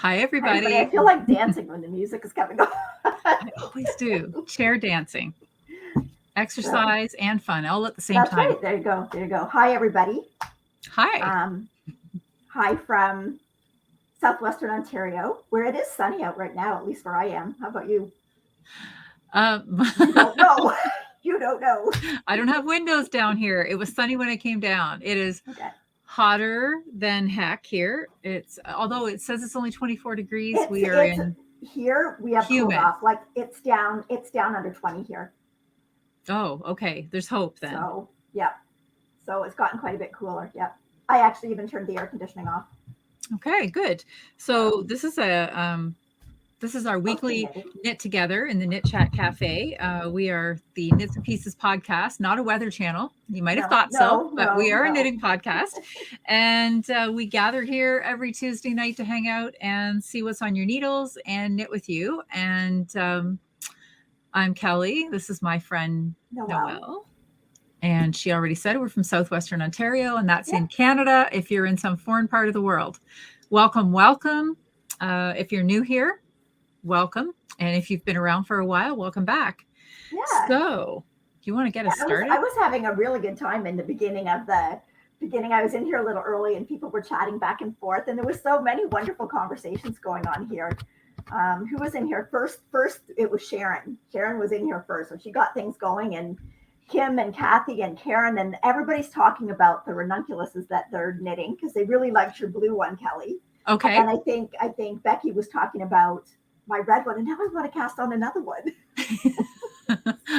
Hi, everybody. I feel like dancing when the music is coming on. I always do. Chair dancing, exercise, and fun all at the same time. Right. There you go. There you go. Hi, everybody. Hi. Hi from Southwestern Ontario, where it is sunny out right now, at least where I am. How about you? You don't know. You don't know. I don't have windows down here. It was sunny when I came down. It is hotter than heck here. It's although it says it's only 24 degrees. Here we have cooled off. Like it's down under 20 here. Oh, okay. There's hope then. So yeah. So it's gotten quite a bit cooler. Yeah. I actually even turned the air conditioning off. Okay, good. So this is our weekly knit together in the Knit Chat Cafe. We are the Knits and Pieces podcast, not a weather channel. You might have thought so, but we are a knitting podcast. And we gather here every Tuesday night to hang out and see what's on your needles and knit with you. And I'm Kelly. This is my friend Noelle. And she already said we're from Southwestern Ontario, and that's in Canada if you're in some foreign part of the world. Welcome, welcome. If you're new here, welcome. And if you've been around for a while, welcome back. Yeah. So do you want to get us started? I was having a really good time in the beginning. I was in here a little early and people were chatting back and forth. And there was so many wonderful conversations going on here. Who was in here first? First, it was Sharon. Sharon was in here first. So she got things going, and Kim and Kathy and Karen, and everybody's talking about the ranunculuses that they're knitting because they really liked your blue one, Kelly. Okay. And I think Becky was talking about my red one, and now I want to cast on another one.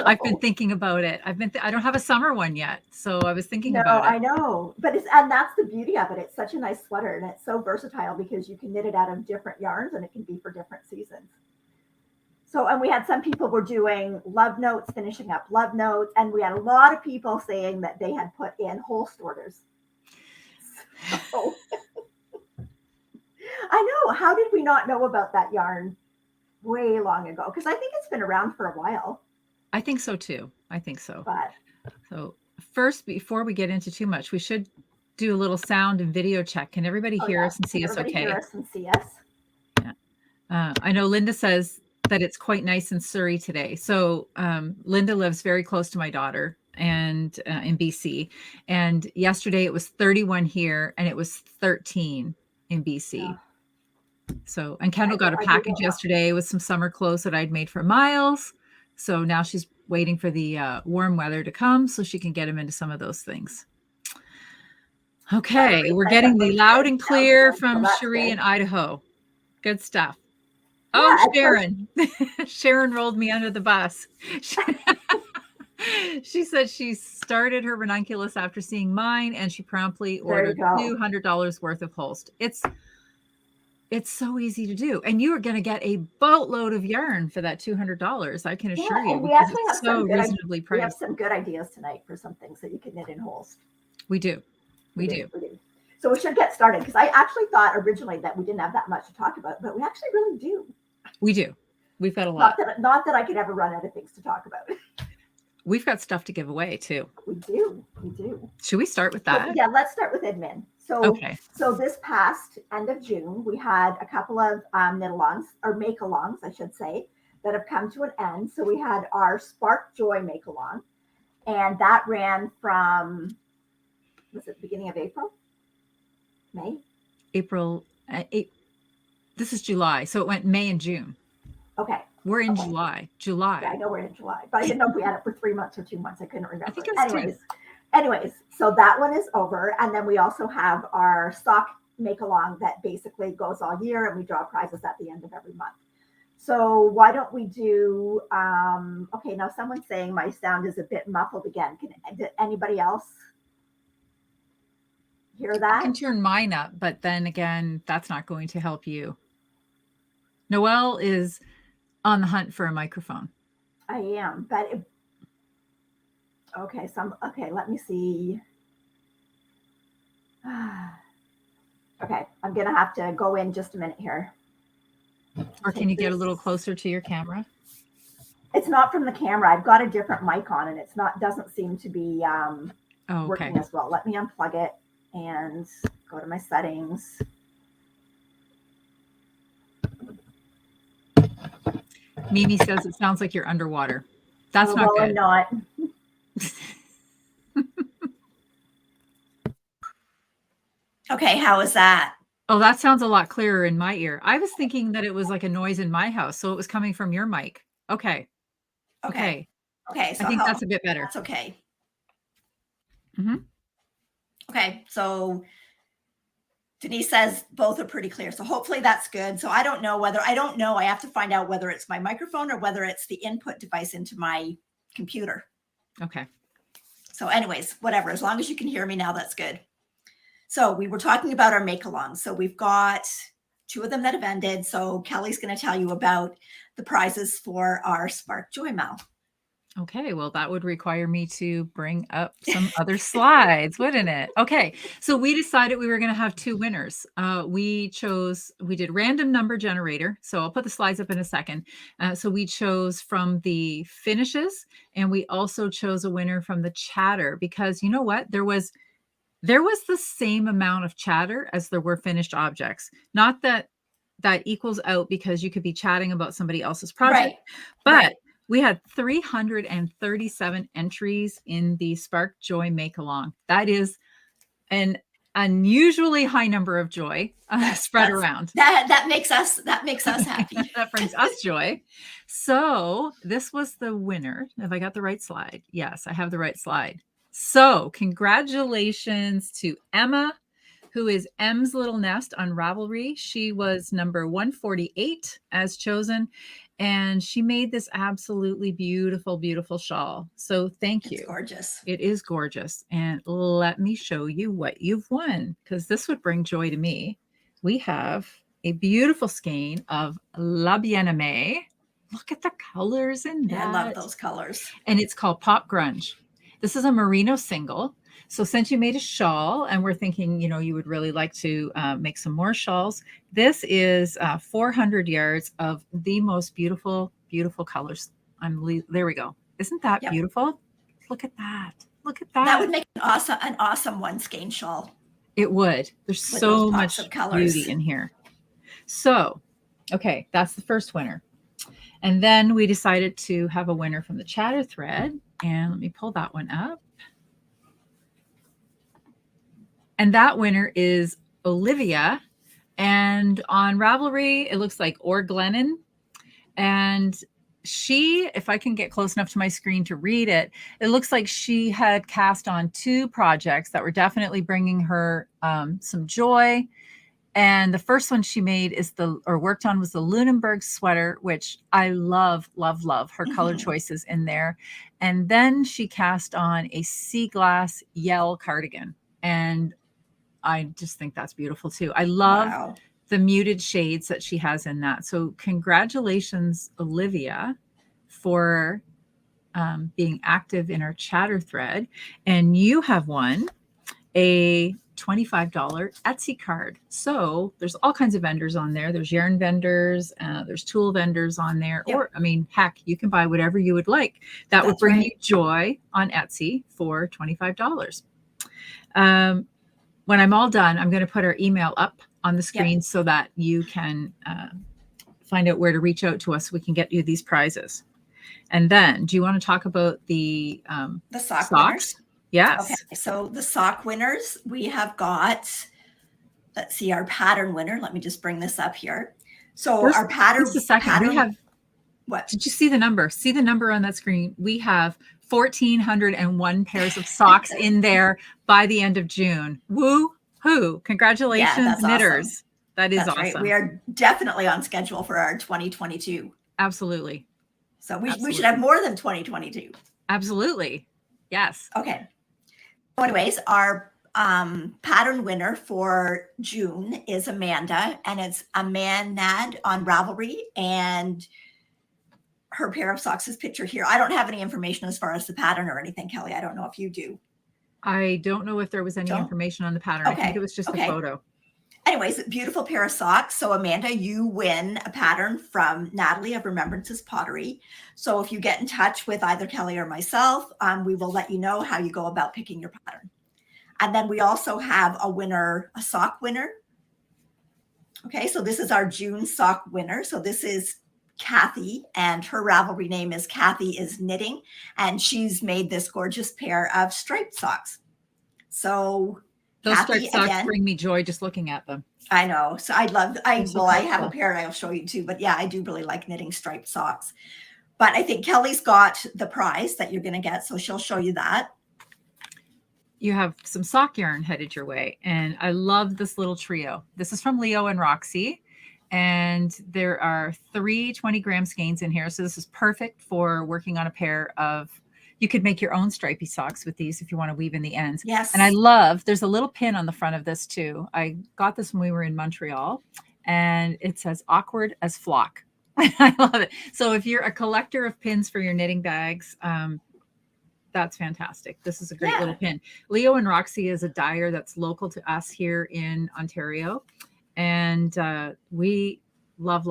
I've been thinking about it. I don't have a summer one yet, so I was thinking about it. I know, but and that's the beauty of it. It's such a nice sweater, and it's so versatile because you can knit it out of different yarns, and it can be for different seasons. So, and we had some people were doing love notes, finishing up love notes, and we had a lot of people saying that they had put in holst orders. So, I know. How did we not know about that yarn way long ago? Because I think it's been around for a while. I think so too. I think so. But so first, before we get into too much, we should do a little sound and video check. Can everybody hear us and see us okay? Hear us and see us. Yeah. I know Linda says that it's quite nice in Surrey today. So Linda lives very close to my daughter and in BC. And yesterday it was 31 here and it was 13 in BC. Yeah. So, and Kendall got a package yesterday with some summer clothes that I'd made for Miles. So now she's waiting for the warm weather to come so she can get him into some of those things. Okay, we're getting the loud and clear from Cherie in Idaho. Good stuff. Oh, Sharon. Sharon rolled me under the bus. She said she started her ranunculus after seeing mine, and she promptly ordered $200 worth of holst. It's so easy to do. And you are going to get a boatload of yarn for that $200. I can assure you. And we actually have reasonably priced. We have some good ideas tonight for some things that you can knit in holst. We do. We do. So we should get started, because I actually thought originally that we didn't have that much to talk about, but we actually really do. We do. We've got a lot. Not that I could ever run out of things to talk about. We've got stuff to give away too. We do. Should we start with that? Yeah, let's start with admin. So this past end of June, we had a couple of knit-alongs, or make-alongs, I should say, that have come to an end. So we had our Spark Joy make-along, and that ran from, was it the beginning of April? May? April. This is July, so it went May and June. Okay. We're in July. Yeah, I know we're in July, but I didn't know if we had it for 3 months or 2 months. I couldn't remember. I think it was Anyways, so that one is over. And then we also have our sock make-along that basically goes all year, and we draw prizes at the end of every month. So why don't we do, okay, now someone's saying my sound is a bit muffled again. Did anybody else hear that? I can turn mine up, but then again, that's not going to help you. Noelle is on the hunt for a microphone. I am, but okay, let me see. Okay, I'm gonna have to go in just a minute here. Or can you get a little closer to your camera? It's not from the camera. I've got a different mic on, and doesn't seem to be working as well. Let me unplug it and go to my settings. Mimi says it sounds like you're underwater. That's not Well, good. I'm not. Okay, how is that? Oh, that sounds a lot clearer in my ear. I was thinking that it was like a noise in my house, so it was coming from your mic. Okay. Okay. Okay, so I think that's a bit better. That's okay. Mhm. Okay, so Denise says both are pretty clear. So hopefully that's good. So I don't know. I have to find out whether it's my microphone or whether it's the input device into my computer. Okay. So anyways, whatever, as long as you can hear me now, that's good. So we were talking about our Makealongs. So we've got 2 of them that have ended. So Kelly's going to tell you about the prizes for our Spark Joy Mal. Okay, well, that would require me to bring up some other slides, wouldn't it? Okay, so we decided we were going to have 2 winners. We did random number generator. So I'll put the slides up in a second. So we chose from the finishes, and we also chose a winner from the chatter, because you know what? There was the same amount of chatter as there were finished objects. Not that equals out, because you could be chatting about somebody else's project, Right. but Right. we had 337 entries in the Spark Joy Makealong. That is an unusually high number of joy spread around. That makes us happy. That brings us joy. So this was the winner. Have I got the right slide? Yes, I have the right slide. So congratulations to Emma, who is M's Little Nest on Ravelry. She was number 148 as chosen, and she made this absolutely beautiful, beautiful shawl. So thank you. It's gorgeous. It is gorgeous. And let me show you what you've won, because this would bring joy to me. We have a beautiful skein of La Bien-Aimée. Look at the colors in that. Yeah, I love those colors. And it's called Pop Grunge. This is a merino single. So since you made a shawl, and we're thinking, you would really like to make some more shawls, this is 400 yards of the most beautiful, beautiful colors. There we go. Isn't that beautiful? Look at that. Look at that. That would make an awesome one skein shawl. It would. There's so much beauty in here. So, okay, that's the first winner. And then we decided to have a winner from the chatter thread. And let me pull that one up. And that winner is Olivia. And on Ravelry, it looks like Or Glennon. And she, if I can get close enough to my screen to read it, it looks like she had cast on 2 projects that were definitely bringing her some joy. And the first one she made worked on was the Lunenburg sweater, which I love, love, love her color choices in there. And then she cast on a sea glass Yell cardigan. And I just think that's beautiful too. I love the muted shades that she has in that. So congratulations, Olivia, for being active in our chatter thread. And you have won a $25 Etsy card. So there's all kinds of vendors on there. There's yarn vendors, there's tool vendors on there. Yep. Or, heck, you can buy whatever you would like. That would bring you joy on Etsy for $25. When I'm all done, I'm going to put our email up on the screen so that you can find out where to reach out to us so we can get you these prizes. And then, do you want to talk about the socks? Winners? Yes. Okay, so the sock winners, we have got, let's see, our pattern winner. Let me just bring this up here. So our pattern. Just a second. We have, what? Did you see the number? See the number on that screen? We have 1,401 pairs of socks in there by the end of June. Woo-hoo. Congratulations, knitters. Awesome. That is awesome. Right. We are definitely on schedule for our 2022. Absolutely. So we should have more than 2022. Absolutely. Yes. Okay. So anyways, our pattern winner for June is Amanda, and it's Amanda on Ravelry, and her pair of socks is pictured here. I don't have any information as far as the pattern or anything, Kelly. I don't know if you do. I don't know if there was any information on the pattern. Okay. I think it was just a photo. Anyways, beautiful pair of socks. So Amanda, you win a pattern from Natalie of Remembrances Pottery. So if you get in touch with either Kelly or myself, we will let you know how you go about picking your pattern. And then we also have a sock winner. Okay, so this is our June sock winner. So this is Kathy, and her Ravelry name is Kathy is Knitting, and she's made this gorgeous pair of striped socks. So those Kathy, striped socks again, bring me joy just looking at them. I know. So I have a cool. pair I'll show you too, but yeah, I do really like knitting striped socks. But I think Kelly's got the prize that you're going to get, so she'll show you that. You have some sock yarn headed your way, and I love this little trio. This is from Leo and Roxy, and there are 3 20-gram skeins in here. So this is perfect for working on a pair of, you could make your own stripy socks with these if you want to weave in the ends. Yes. And I love, there's a little pin on the front of this too. I got this when we were in Montreal, and it says awkward as flock. I love it. So if you're a collector of pins for your knitting bags, that's fantastic. This is a great little pin. Leo and Roxy is a dyer that's local to us here in Ontario. And we love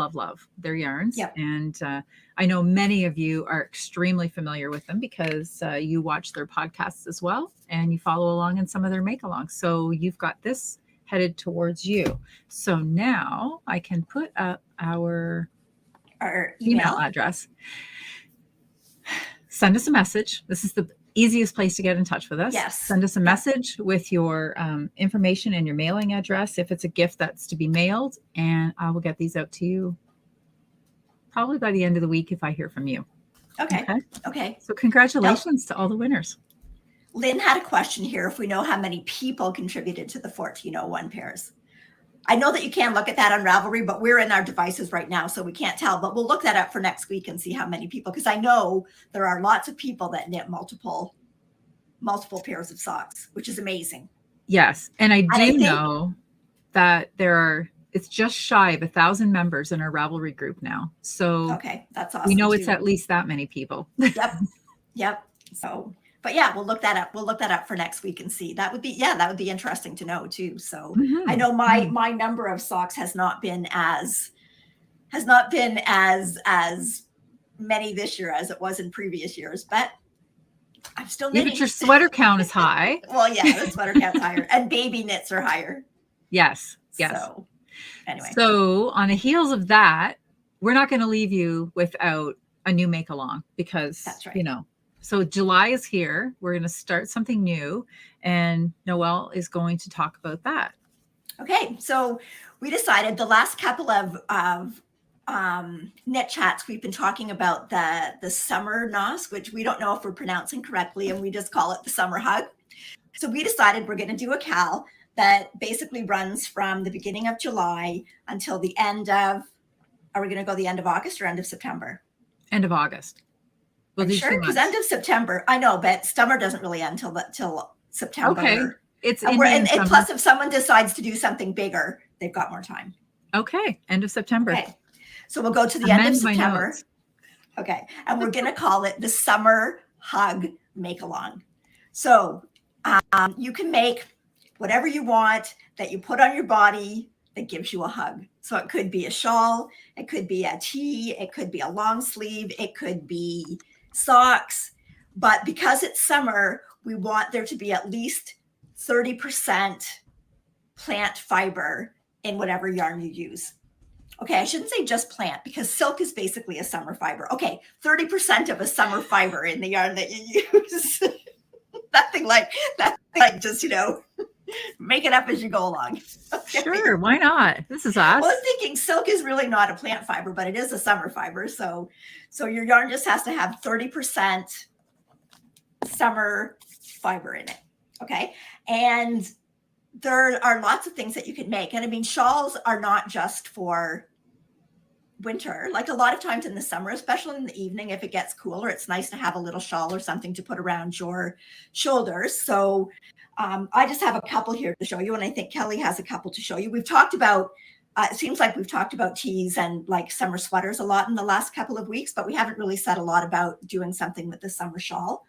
their yarns. Yep. And I know many of you are extremely familiar with them because you watch their podcasts as well, and you follow along in some of their make-alongs. So you've got this headed towards you. So now I can put up our email address. Send us a message. This is the easiest place to get in touch with us. Yes. Send us a message with your information and your mailing address if it's a gift that's to be mailed, and I will get these out to you probably by the end of the week if I hear from you. Okay. So congratulations to all the winners. Lynn had a question here, if we know how many people contributed to the 1401 pairs. I know that you can look at that on Ravelry, but we're in our devices right now, so we can't tell. But we'll look that up for next week and see how many people, because I know there are lots of people that knit multiple pairs of socks, which is amazing. Yes, and I know that it's just shy of 1,000 members in our Ravelry group now. So okay, that's awesome. We know it's at least that many people. Yep. So. But yeah, we'll look that up. We'll look that up for next week and see. That would be interesting to know too. So I know my number of socks has not been as many this year as it was in previous years, but I'm still knitting. But your sweater count is high. Well, yeah, the sweater count's higher, and baby knits are higher. Yes. So anyway. So on the heels of that, we're not going to leave you without a new Makealong, because that's right. So July is here. We're going to start something new, and Noelle is going to talk about that. Okay, so we decided the last couple of knit chats, we've been talking about the summer nos, which we don't know if we're pronouncing correctly, and we just call it the summer hug. So we decided we're going to do a cal that basically runs from the beginning of July until the end of, are we going to go the end of August or end of September? End of August. Well, sure, because end of September, I know, but summer doesn't really end till September. Okay, it's and plus, if someone decides to do something bigger, they've got more time. Okay, end of September. Okay, so we'll go to the end of September. Okay, and we're going to call it the Summer Hug Make-Along. So you can make whatever you want that you put on your body that gives you a hug. So it could be a shawl, it could be a tee, it could be a long sleeve, it could be socks, but because it's summer, we want there to be at least 30% plant fiber in whatever yarn you use. Okay, I shouldn't say just plant, because silk is basically a summer fiber. Okay, 30% of a summer fiber in the yarn that you use. Nothing like just, make it up as you go along. Okay. Sure, why not? This is us. Well, I was thinking silk is really not a plant fiber, but it is a summer fiber. So your yarn just has to have 30% summer fiber in it. Okay. And there are lots of things that you can make. And I mean, shawls are not just for winter. Like a lot of times in the summer, especially in the evening, if it gets cooler, it's nice to have a little shawl or something to put around your shoulders. So I just have a couple here to show you, and I think Kelly has a couple to show you. We've talked about, it seems like we've talked about tees and like summer sweaters a lot in the last couple of weeks, but we haven't really said a lot about doing something with the summer shawl.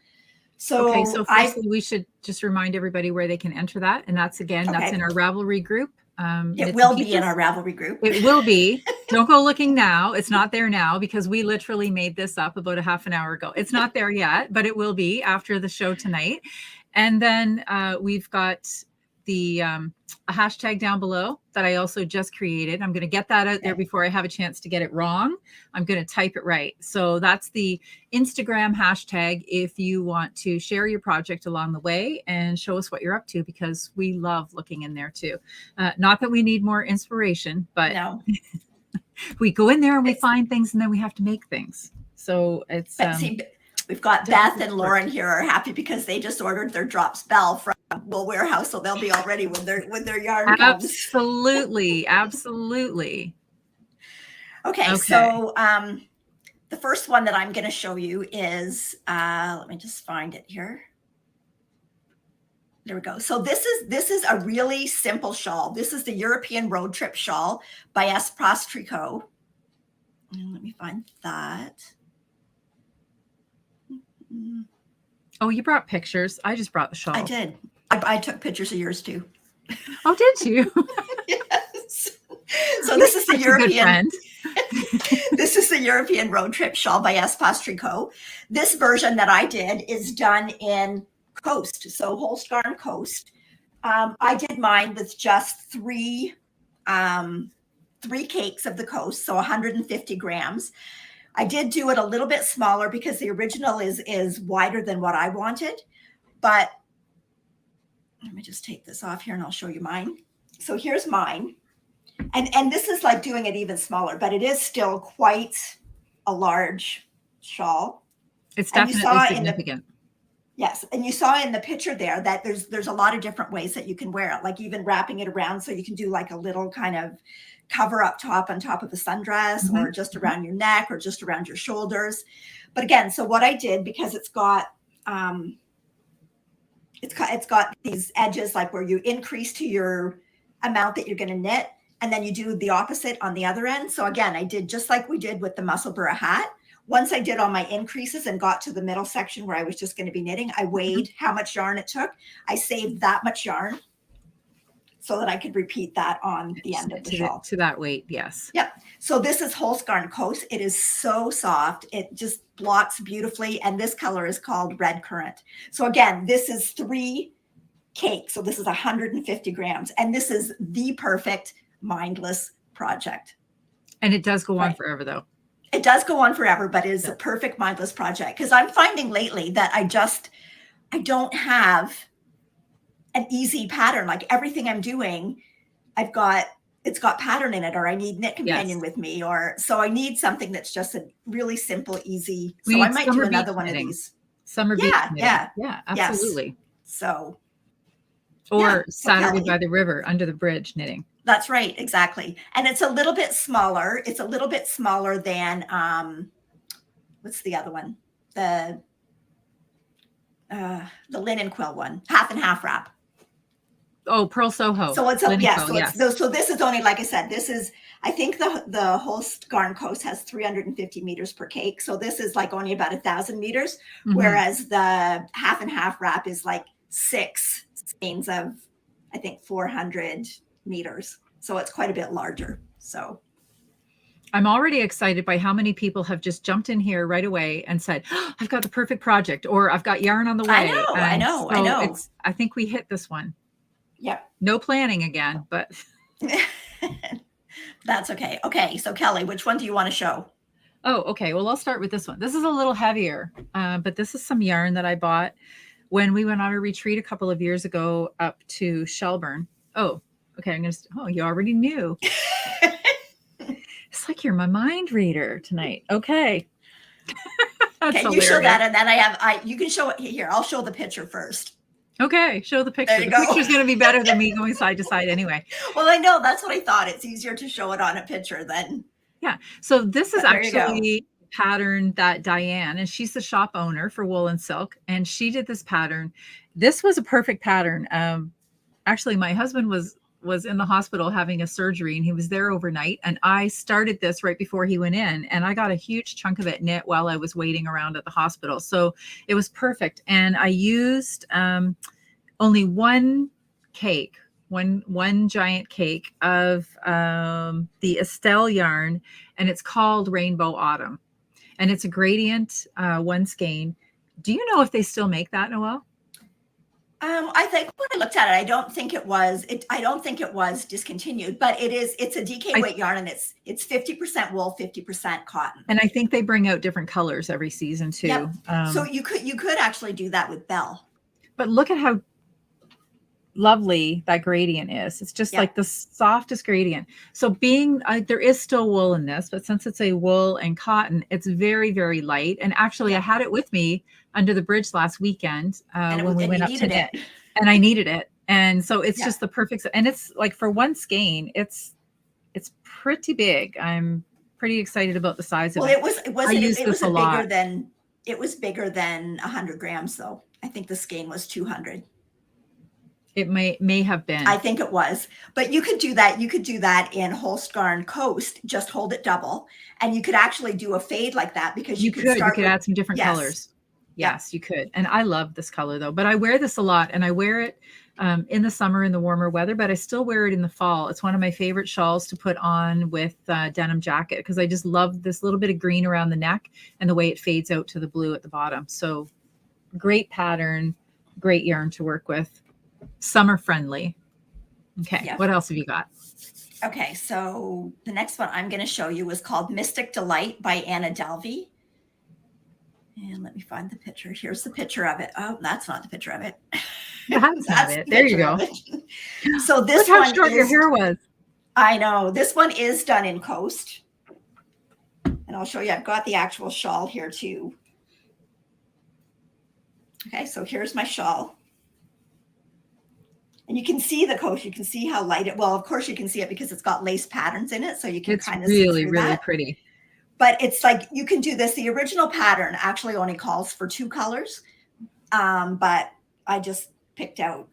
So, so firstly, we should just remind everybody where they can enter that. And that's, again, that's in our Ravelry group. It will be in our Ravelry group. It will be. Don't go looking now. It's not there now, because we literally made this up about a half an hour ago. It's not there yet, but it will be after the show tonight. And then we've got the a hashtag down below that I also just created. I'm going to get that out there before I have a chance to get it wrong. I'm going to type it right. So that's the Instagram hashtag if you want to share your project along the way and show us what you're up to, because we love looking in there too. Not that we need more inspiration, but No. we go in there and we find things and then we have to make things. So it's see, we've got Beth and Lauren here are happy because they just ordered their drop spell from Wool Warehouse, so they'll be all ready when their yarn comes. Absolutely, absolutely. Okay, so the first one that I'm going to show you is let me just find it here. There we go. So this is a really simple shawl. This is the European Road Trip Shawl by Espace Tricot. And let me find that. Oh, you brought pictures. I just brought the shawl. I did. I took pictures of yours too. Oh, did you? Yes. So this is the European. This is the European Road Trip Shawl by Espace Tricot. This version that I did is done in Coast, so Holst Garn Coast. I did mine with just three cakes of the Coast, so 150 grams. I did do it a little bit smaller because the original is wider than what I wanted, but let me just take this off here and I'll show you mine. So here's mine. And this is like doing it even smaller, but it is still quite a large shawl. It's definitely significant. Yes. And you saw in the picture there that there's a lot of different ways that you can wear it, like even wrapping it around. So you can do like a little kind of cover up top on top of a sundress, or just around your neck, or just around your shoulders. But again, so what I did, because it's got these edges, like where you increase to your amount that you're going to knit, and then you do the opposite on the other end. So again, I did just like we did with the Musselburgh hat. Once I did all my increases and got to the middle section where I was just going to be knitting, I weighed how much yarn it took. I saved that much yarn so that I could repeat that on the end of the shawl. To that weight, yes. Yep. So this is Holst Garn Coast. It is so soft. It just blocks beautifully. And this color is called Red Currant. So again, this is 3 cakes. So this is 150 grams. And this is the perfect mindless project. And it does go on forever though. It does go on forever, but it is a perfect mindless project. Because I'm finding lately that I don't have an easy pattern. Like everything I'm doing, it's got pattern in it, or I need Knit Companion with me, or so I need something that's just a really simple, easy. So I might do another one of these. Summer beach knitting. Yeah, absolutely. Yes. So. Or Saturday by the river under the bridge knitting. That's right. Exactly. And it's a little bit smaller. It's a little bit smaller than, what's the other one? The linen quill one, half and half wrap. Oh, Pearl Soho. So it's so this is only, like I said, this is, I think the Holst Garn Coast has 350 meters per cake. So this is like only about 1,000 meters, whereas the half and half wrap is like 6 skeins of, I think, 400 meters. So it's quite a bit larger. So I'm already excited by how many people have just jumped in here right away and said, oh, I've got the perfect project, or I've got yarn on the way. I know. I think we hit this one. Yep. No planning again, but that's okay. Okay. So Kelly, which one do you want to show? Oh, okay. Well, I'll start with this one. This is a little heavier, but this is some yarn that I bought when we went on a retreat a couple of years ago up to Shelburne. Oh, okay. You already knew. It's like you're my mind reader tonight. Okay. Okay, you show that, and then you can show it here. I'll show the picture first. Okay, show the picture. The picture's going to be better than me going side to side anyway. Well, I know. That's what I thought. It's easier to show it on a picture than. Yeah. So this is actually a pattern that Diane, and she's the shop owner for Wool and Silk, and she did this pattern. This was a perfect pattern. Actually, my husband was in the hospital having a surgery, and he was there overnight, and I started this right before he went in, and I got a huge chunk of it knit while I was waiting around at the hospital. So it was perfect. And I used only one cake, one giant cake of the Estelle yarn, and it's called Rainbow Autumn, and it's a gradient one skein. Do you know if they still make that, Noelle? I think when I looked at it, I don't think it was discontinued, but it's a DK weight yarn, and it's 50% wool, 50% cotton. And I think they bring out different colors every season too. Yep. So you could actually do that with Belle. But look at how lovely that gradient is. It's just like the softest gradient. So being there is still wool in this, but since it's a wool and cotton, it's very, very light. And actually I had it with me under the bridge last weekend when we went up to knit, and I needed it. And so it's just the perfect, and it's like for one skein, it's pretty big. I'm pretty excited about the size of it. It was bigger than 100 grams though. I think the skein was 200. It may have been. I think it was, but you could do that. You could do that in Holstgarn Coast. Just hold it double, and you could actually do a fade like that because you could add some different colors. Yes, you could. And I love this color though. But I wear this a lot, and I wear it in the summer in the warmer weather. But I still wear it in the fall. It's one of my favorite shawls to put on with denim jacket because I just love this little bit of green around the neck and the way it fades out to the blue at the bottom. So great pattern, great yarn to work with. Summer friendly. Okay, what else have you got? Okay, so the next one I'm going to show you is called Mystic Delight by Anna Delvey. And let me find the picture. Here's the picture of it. Oh, that's not the picture of it. That's not it. There you go. So this Look how short your hair was. I know. This one is done in Coast. And I'll show you. I've got the actual shawl here too. Okay, so here's my shawl. And you can see the Coast. You can see how light it. Well, of course you can see it because it's got lace patterns in it, so you can kind of see through really that. Pretty. But it's like you can do this. The original pattern actually only calls for 2 colors, but I just picked out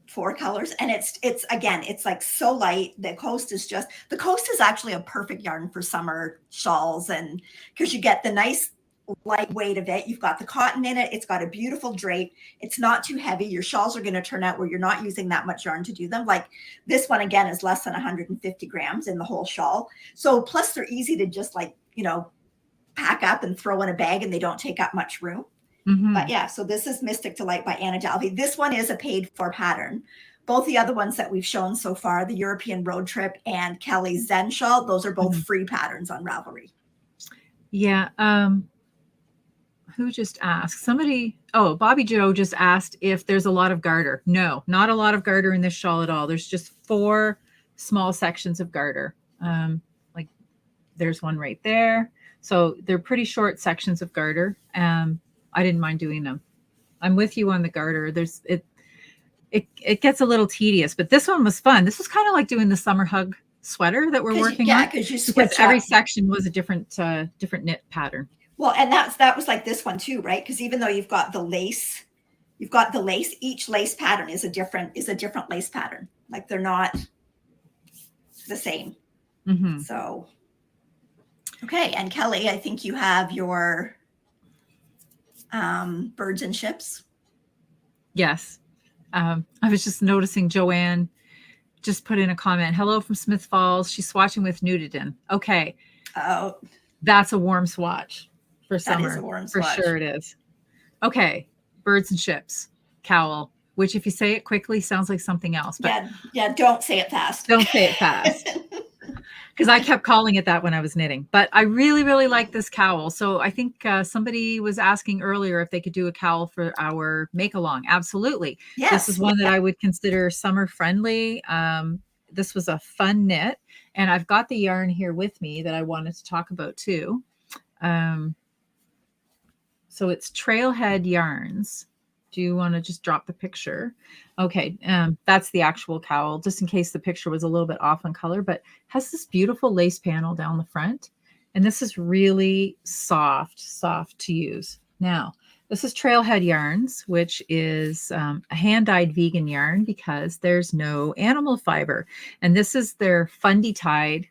4 colors, and it's like so light. The Coast is actually a perfect yarn for summer shawls, and because you get the nice lightweight of it. You've got the cotton in it. It's got a beautiful drape. It's not too heavy. Your shawls are going to turn out where you're not using that much yarn to do them. Like this one, again, is less than 150 grams in the whole shawl. So plus they're easy to just pack up and throw in a bag, and they don't take up much room. But yeah, so this is Mystic Delight by Anna Delvey. This one is a paid for pattern. Both the other ones that we've shown so far, the European Road Trip and Kelly's Zen Shawl, those are both free patterns on Ravelry. Yeah. Who just asked? Bobby Joe just asked if there's a lot of garter. No, not a lot of garter in this shawl at all. There's just 4 small sections of garter. Like there's one right there. So they're pretty short sections of garter. I didn't mind doing them. I'm with you on the garter. It gets a little tedious, but this one was fun. This was kind of like doing the summer hug sweater that we're working on. Because every section was a different knit pattern. Well, and that was like this one too, right? Because even though you've got the lace, each lace pattern is a different lace pattern. Like they're not the same. So, okay. And Kelly, I think you have your birds and ships. Yes. I was just noticing Joanne just put in a comment. Hello from Smith Falls. She's swatching with Nudiden. Okay. Oh, that's a warm swatch. For summer, that is a warm swatch. For sure it is. Okay, birds and ships, cowl, which if you say it quickly sounds like something else. But yeah, don't say it fast. Don't say it fast. Because I kept calling it that when I was knitting. But I really, really like this cowl. So I think somebody was asking earlier if they could do a cowl for our Makealong. Absolutely. Yes. This is one that I would consider summer friendly. This was a fun knit. And I've got the yarn here with me that I wanted to talk about too. So it's Trailhead Yarns. Do you want to just drop the picture? Okay, that's the actual cowl, just in case the picture was a little bit off in color, but has this beautiful lace panel down the front. And this is really soft to use. Now, this is Trailhead Yarns, which is a hand-dyed vegan yarn because there's no animal fiber. And this is their Fundy Tide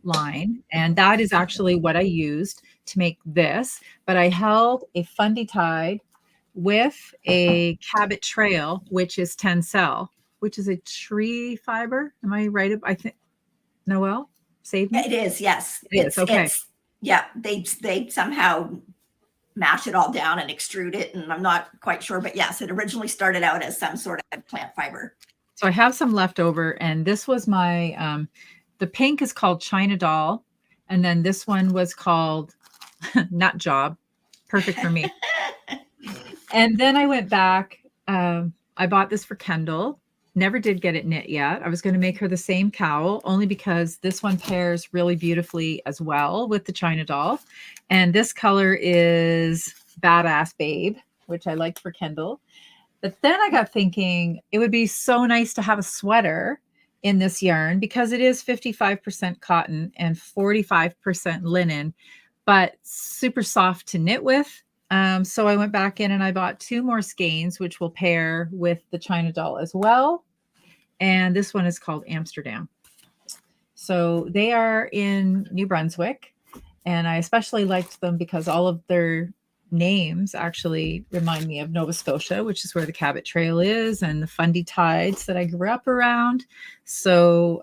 line. And that is actually what I used to make this. But I held a Fundy Tide with a Cabot Trail, which is Tencel, which is a tree fiber. Am I right? I think, Noelle, save me. It is, yes. It is, okay. Yeah, they somehow mash it all down and extrude it. And I'm not quite sure, but yes, it originally started out as some sort of plant fiber. So I have some left over, and this was my, the pink is called China Doll. And then this one was called Nut Job. Perfect for me. And then I went back. I bought this for Kendall. Never did get it knit yet. I was going to make her the same cowl only because this one pairs really beautifully as well with the China Doll. And this color is Badass Babe, which I liked for Kendall. But then I got thinking it would be so nice to have a sweater in this yarn because it is 55% cotton and 45% linen, but super soft to knit with. So I went back in and I bought 2 more skeins, which will pair with the China Doll as well. And this one is called Amsterdam. So they are in New Brunswick. And I especially liked them because all of their names actually remind me of Nova Scotia, which is where the Cabot Trail is, and the Fundy Tides that I grew up around. So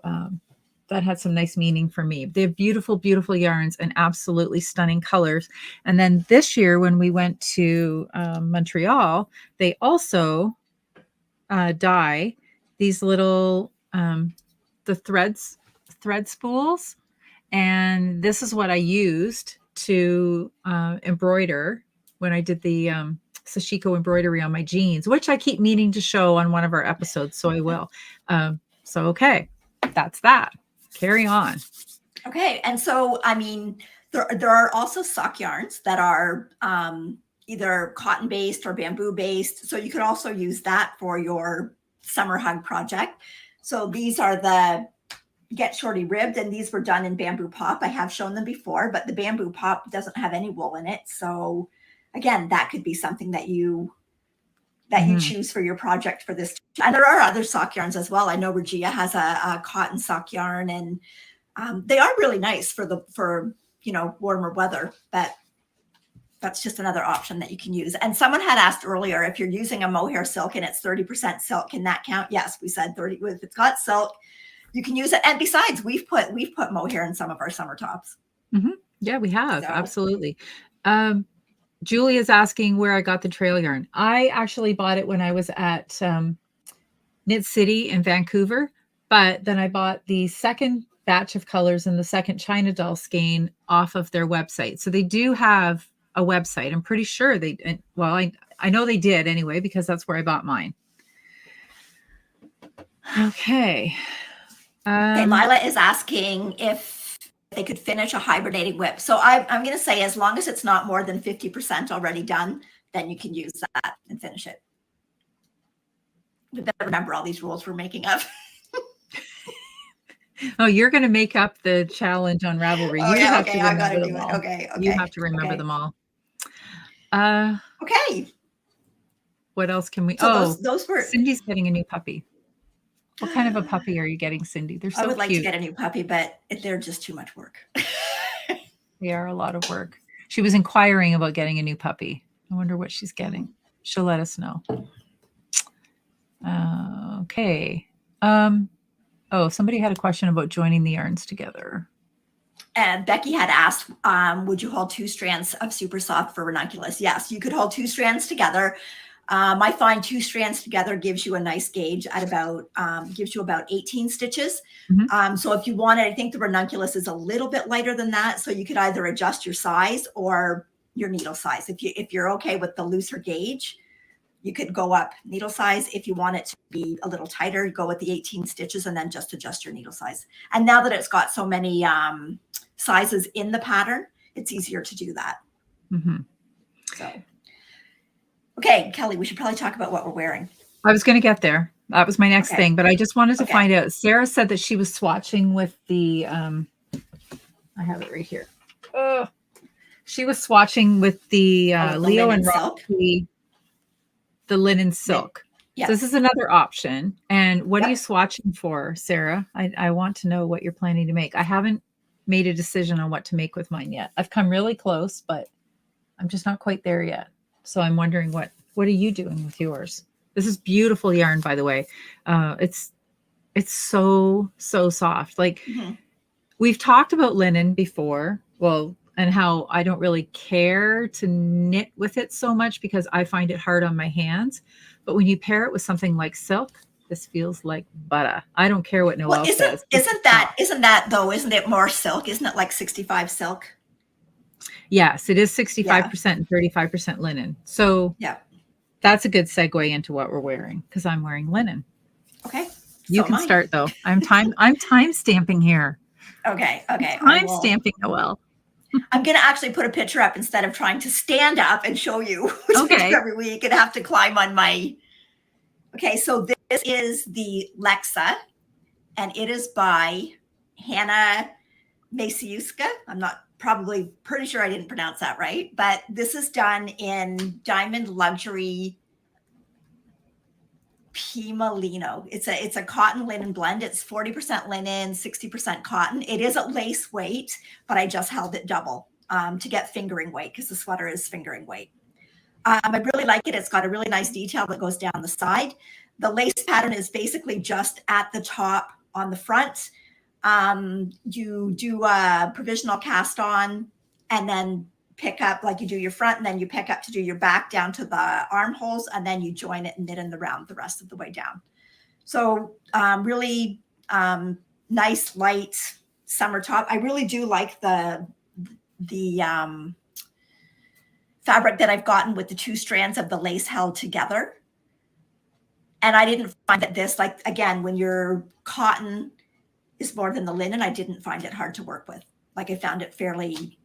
that had some nice meaning for me. They have beautiful, beautiful yarns and absolutely stunning colors. And then this year when we went to Montreal, they also dye these little the thread spools. And this is what I used to embroider when I did the sashiko embroidery on my jeans, which I keep meaning to show on one of our episodes, so I will. So, okay, that's that. Carry on. Okay, and so, I mean, there are also sock yarns that are either cotton-based or bamboo-based, so you could also use that for your summer hug project. So these are the Get Shorty Ribbed, and these were done in bamboo pop. I have shown them before, but the bamboo pop doesn't have any wool in it. So again, that could be something that you choose for your project for this. And there are other sock yarns as well. I know Regia has a cotton sock yarn, and they are really nice for warmer weather. But that's just another option that you can use. And someone had asked earlier, if you're using a mohair silk and it's 30% silk, can that count? Yes, we said 30. If it's got silk, you can use it. And besides, we've put mohair in some of our summer tops. Mm-hmm. Yeah, we have. So. Absolutely. Julie is asking where I got the trail yarn. I actually bought it when I was at Knit City in Vancouver, but then I bought the second batch of colors and the second China Doll skein off of their website. So they do have a website. I'm pretty sure they, well, I know they did anyway, because that's where I bought mine. Okay. Okay, Lila is asking if they could finish a hibernating whip. So I'm going to say, as long as it's not more than 50% already done, then you can use that and finish it. We better remember all these rules we're making up. Oh, you're going to make up the challenge on Ravelry. Oh, you yeah, have okay, to I got to them do all. it. Okay. You have to remember them all. Okay. What else can we? So those were. Cindy's getting a new puppy. What kind of a puppy are you getting, Cindy? They're so cute. I would like to get a new puppy, but they're just too much work. They are a lot of work. She was inquiring about getting a new puppy. I wonder what she's getting. She'll let us know. Okay. Somebody had a question about joining the yarns together. And Becky had asked, would you hold 2 strands of super soft for ranunculus? Yes, you could hold 2 strands together. I find 2 strands together gives you a nice gauge at about, gives you about 18 stitches. Mm-hmm. So if you wanted, I think the ranunculus is a little bit lighter than that. So you could either adjust your size or your needle size. If you're okay with the looser gauge, you could go up needle size. If you want it to be a little tighter, go with the 18 stitches and then just adjust your needle size. And now that it's got so many sizes in the pattern, it's easier to do that. Mm-hmm. So. Okay, Kelly, we should probably talk about what we're wearing. I was going to get there. That was my next thing, but I just wanted to find out. Sarah said that she was swatching with the, I have it right here. She was swatching with the Leo and Rocky, the linen silk. Yes. So this is another option. And what are you swatching for, Sarah? I want to know what you're planning to make. I haven't made a decision on what to make with mine yet. I've come really close, but I'm just not quite there yet. So I'm wondering what are you doing with yours? This is beautiful yarn, by the way. It's so soft. Like we've talked about linen before. Well, and how I don't really care to knit with it so much because I find it hard on my hands. But when you pair it with something like silk, this feels like butter. I don't care what Well, Noelle says. isn't that though? Isn't it more silk? Isn't it like 65 silk? Yes, it is 65% and 35% linen. So Yeah, that's a good segue into what we're wearing because I'm wearing linen. okay. You can start though. I'm time stamping here. Okay. Time stamping, Noelle. I'm going to actually put a picture up instead of trying to stand up and show you every week and have to climb on my. Okay, so this is the Lexa, and it is by Hannah Maciuska. I'm not probably pretty sure I didn't pronounce that right, but this is done in Diamond Luxury Pimalino. It's a cotton linen blend. It's 40% linen, 60% cotton. It is a lace weight, but I just held it double to get fingering weight because the sweater is fingering weight. I really like it. It's got a really nice detail that goes down the side. The lace pattern is basically just at the top on the front. You do a provisional cast on and then pick up, like you do your front and then you pick up to do your back down to the armholes, and then you join it and knit in the round the rest of the way down. So really nice light summer top. I really do like the fabric that I've gotten with the two strands of the lace held together. And I didn't find that this, like, again, when your cotton is more than the linen, I didn't find it hard to work with. Like, I found it fairly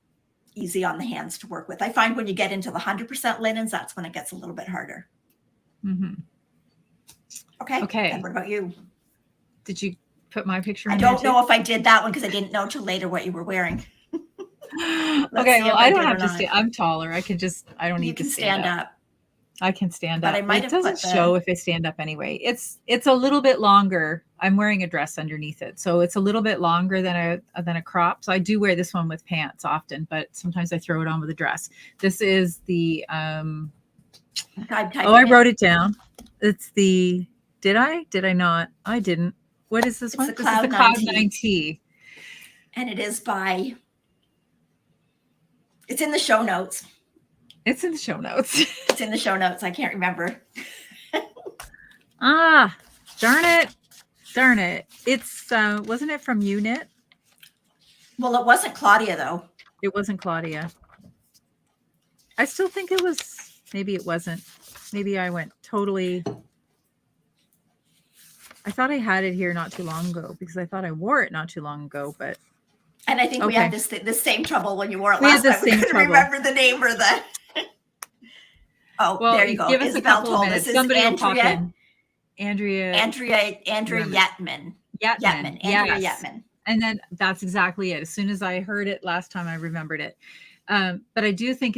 easy on the hands to work with. I find when you get into the 100% linens, that's when it gets a little bit harder. Mm-hmm. Okay. And what about you? Did you put my picture in? I don't know if I did that one because I didn't know till later what you were wearing. Okay, well, I don't have to stand. I'm taller. I don't need to stand up. I can stand up. It doesn't show if I stand up anyway. It's a little bit longer. I'm wearing a dress underneath it, so it's a little bit longer than a crop. So I do wear this one with pants often, but sometimes I throw it on with a dress. This is the I wrote it down. It's the did I not? I didn't. What is this one? This is the Cloud 9T. And it is by, it's in the show notes. It's in the show notes. It's in the show notes. I can't remember. Darn it. It's, wasn't it from Unit? Well, it wasn't Claudia though. It wasn't Claudia. I still think it was, maybe it wasn't. Maybe I went totally. I thought I had it here not too long ago because I thought I wore it not too long ago, but. And I think we had the same trouble when you wore it last time. We couldn't remember the name or the. Oh, well, there you go. Give us Isabel a couple of minutes. Somebody will pop in. Andrea Yetman. Andrea Yetman. And then that's exactly it. As soon as I heard it last time, I remembered it. But I do think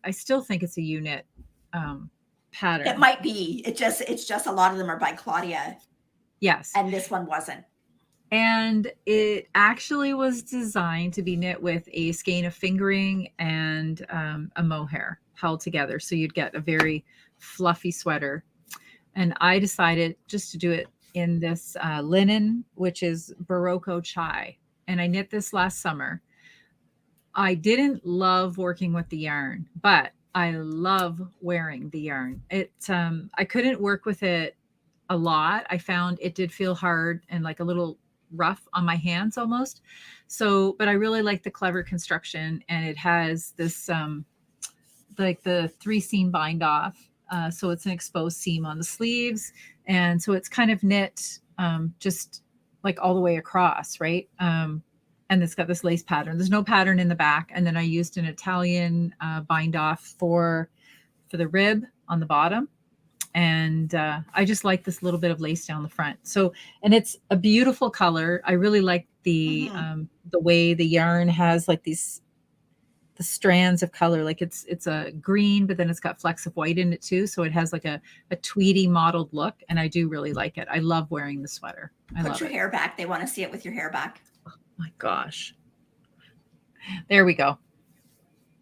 I still think it's a Unit pattern. It might be. It's just a lot of them are by Claudia. Yes. And this one wasn't. And it actually was designed to be knit with a skein of fingering and a mohair held together. So you'd get a very fluffy sweater. And I decided just to do it in this linen, which is Barocco Chai. And I knit this last summer. I didn't love working with the yarn, but I love wearing the yarn. I couldn't work with it a lot. I found it did feel hard and like a little rough on my hands almost. So, but I really like the clever construction, and it has this like the 3-seam bind off. So it's an exposed seam on the sleeves. And so it's kind of knit just like all the way across, right? And it's got this lace pattern. There's no pattern in the back. And then I used an Italian bind off for the rib on the bottom. And I just like this little bit of lace down the front. So, and it's a beautiful color. I really like the way the yarn has like the strands of color. Like it's a green, but then it's got flecks of white in it too. So it has like a tweedy mottled look. And I do really like it. I love wearing the sweater. Put your hair back. They want to see it with your hair back. Oh my gosh. There we go.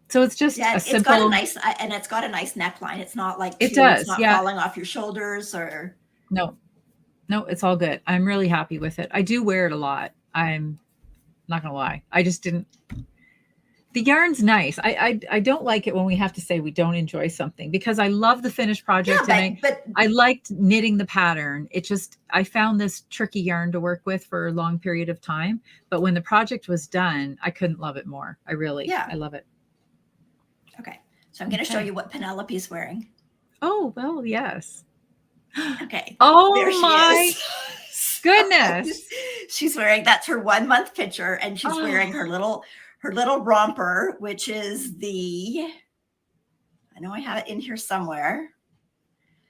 So it's just a simple. It's got a nice neckline. It's not like it's not falling off your shoulders or. No, it's all good. I'm really happy with it. I do wear it a lot. I'm not gonna lie. I just didn't. The yarn's nice. I don't like it when we have to say we don't enjoy something, because I love the finished project, and I liked knitting the pattern. It just, I found this tricky yarn to work with for a long period of time. But when the project was done, I couldn't love it more. I love it. Okay. So I'm going to show you what Penelope's wearing. Oh, well, yes. Okay. Oh, there she my is. goodness. She's wearing, that's her 1 month picture, and she's wearing her little romper, which is I know I have it in here somewhere.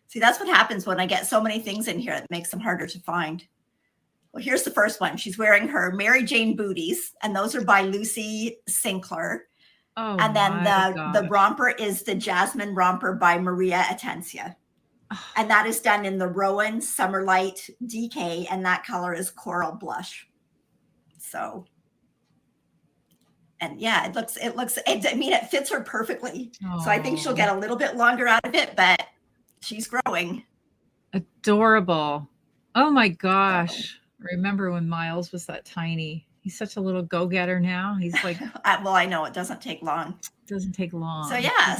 See, that's what happens when I get so many things in here. It makes them harder to find. Well, here's the first one. She's wearing her Mary Jane booties, and those are by Lucy Sinclair. Oh, and then the romper is the Jasmine romper by Maria Atencia. And that is done in the Rowan Summerlight DK, and that color is Coral Blush. So, and yeah, it fits her perfectly. Oh. So I think she'll get a little bit longer out of it, but she's growing. Adorable. Oh my gosh. I remember when Miles was that tiny. He's such a little go-getter now. He's like, well, I know it doesn't take long. It doesn't take long. So yeah,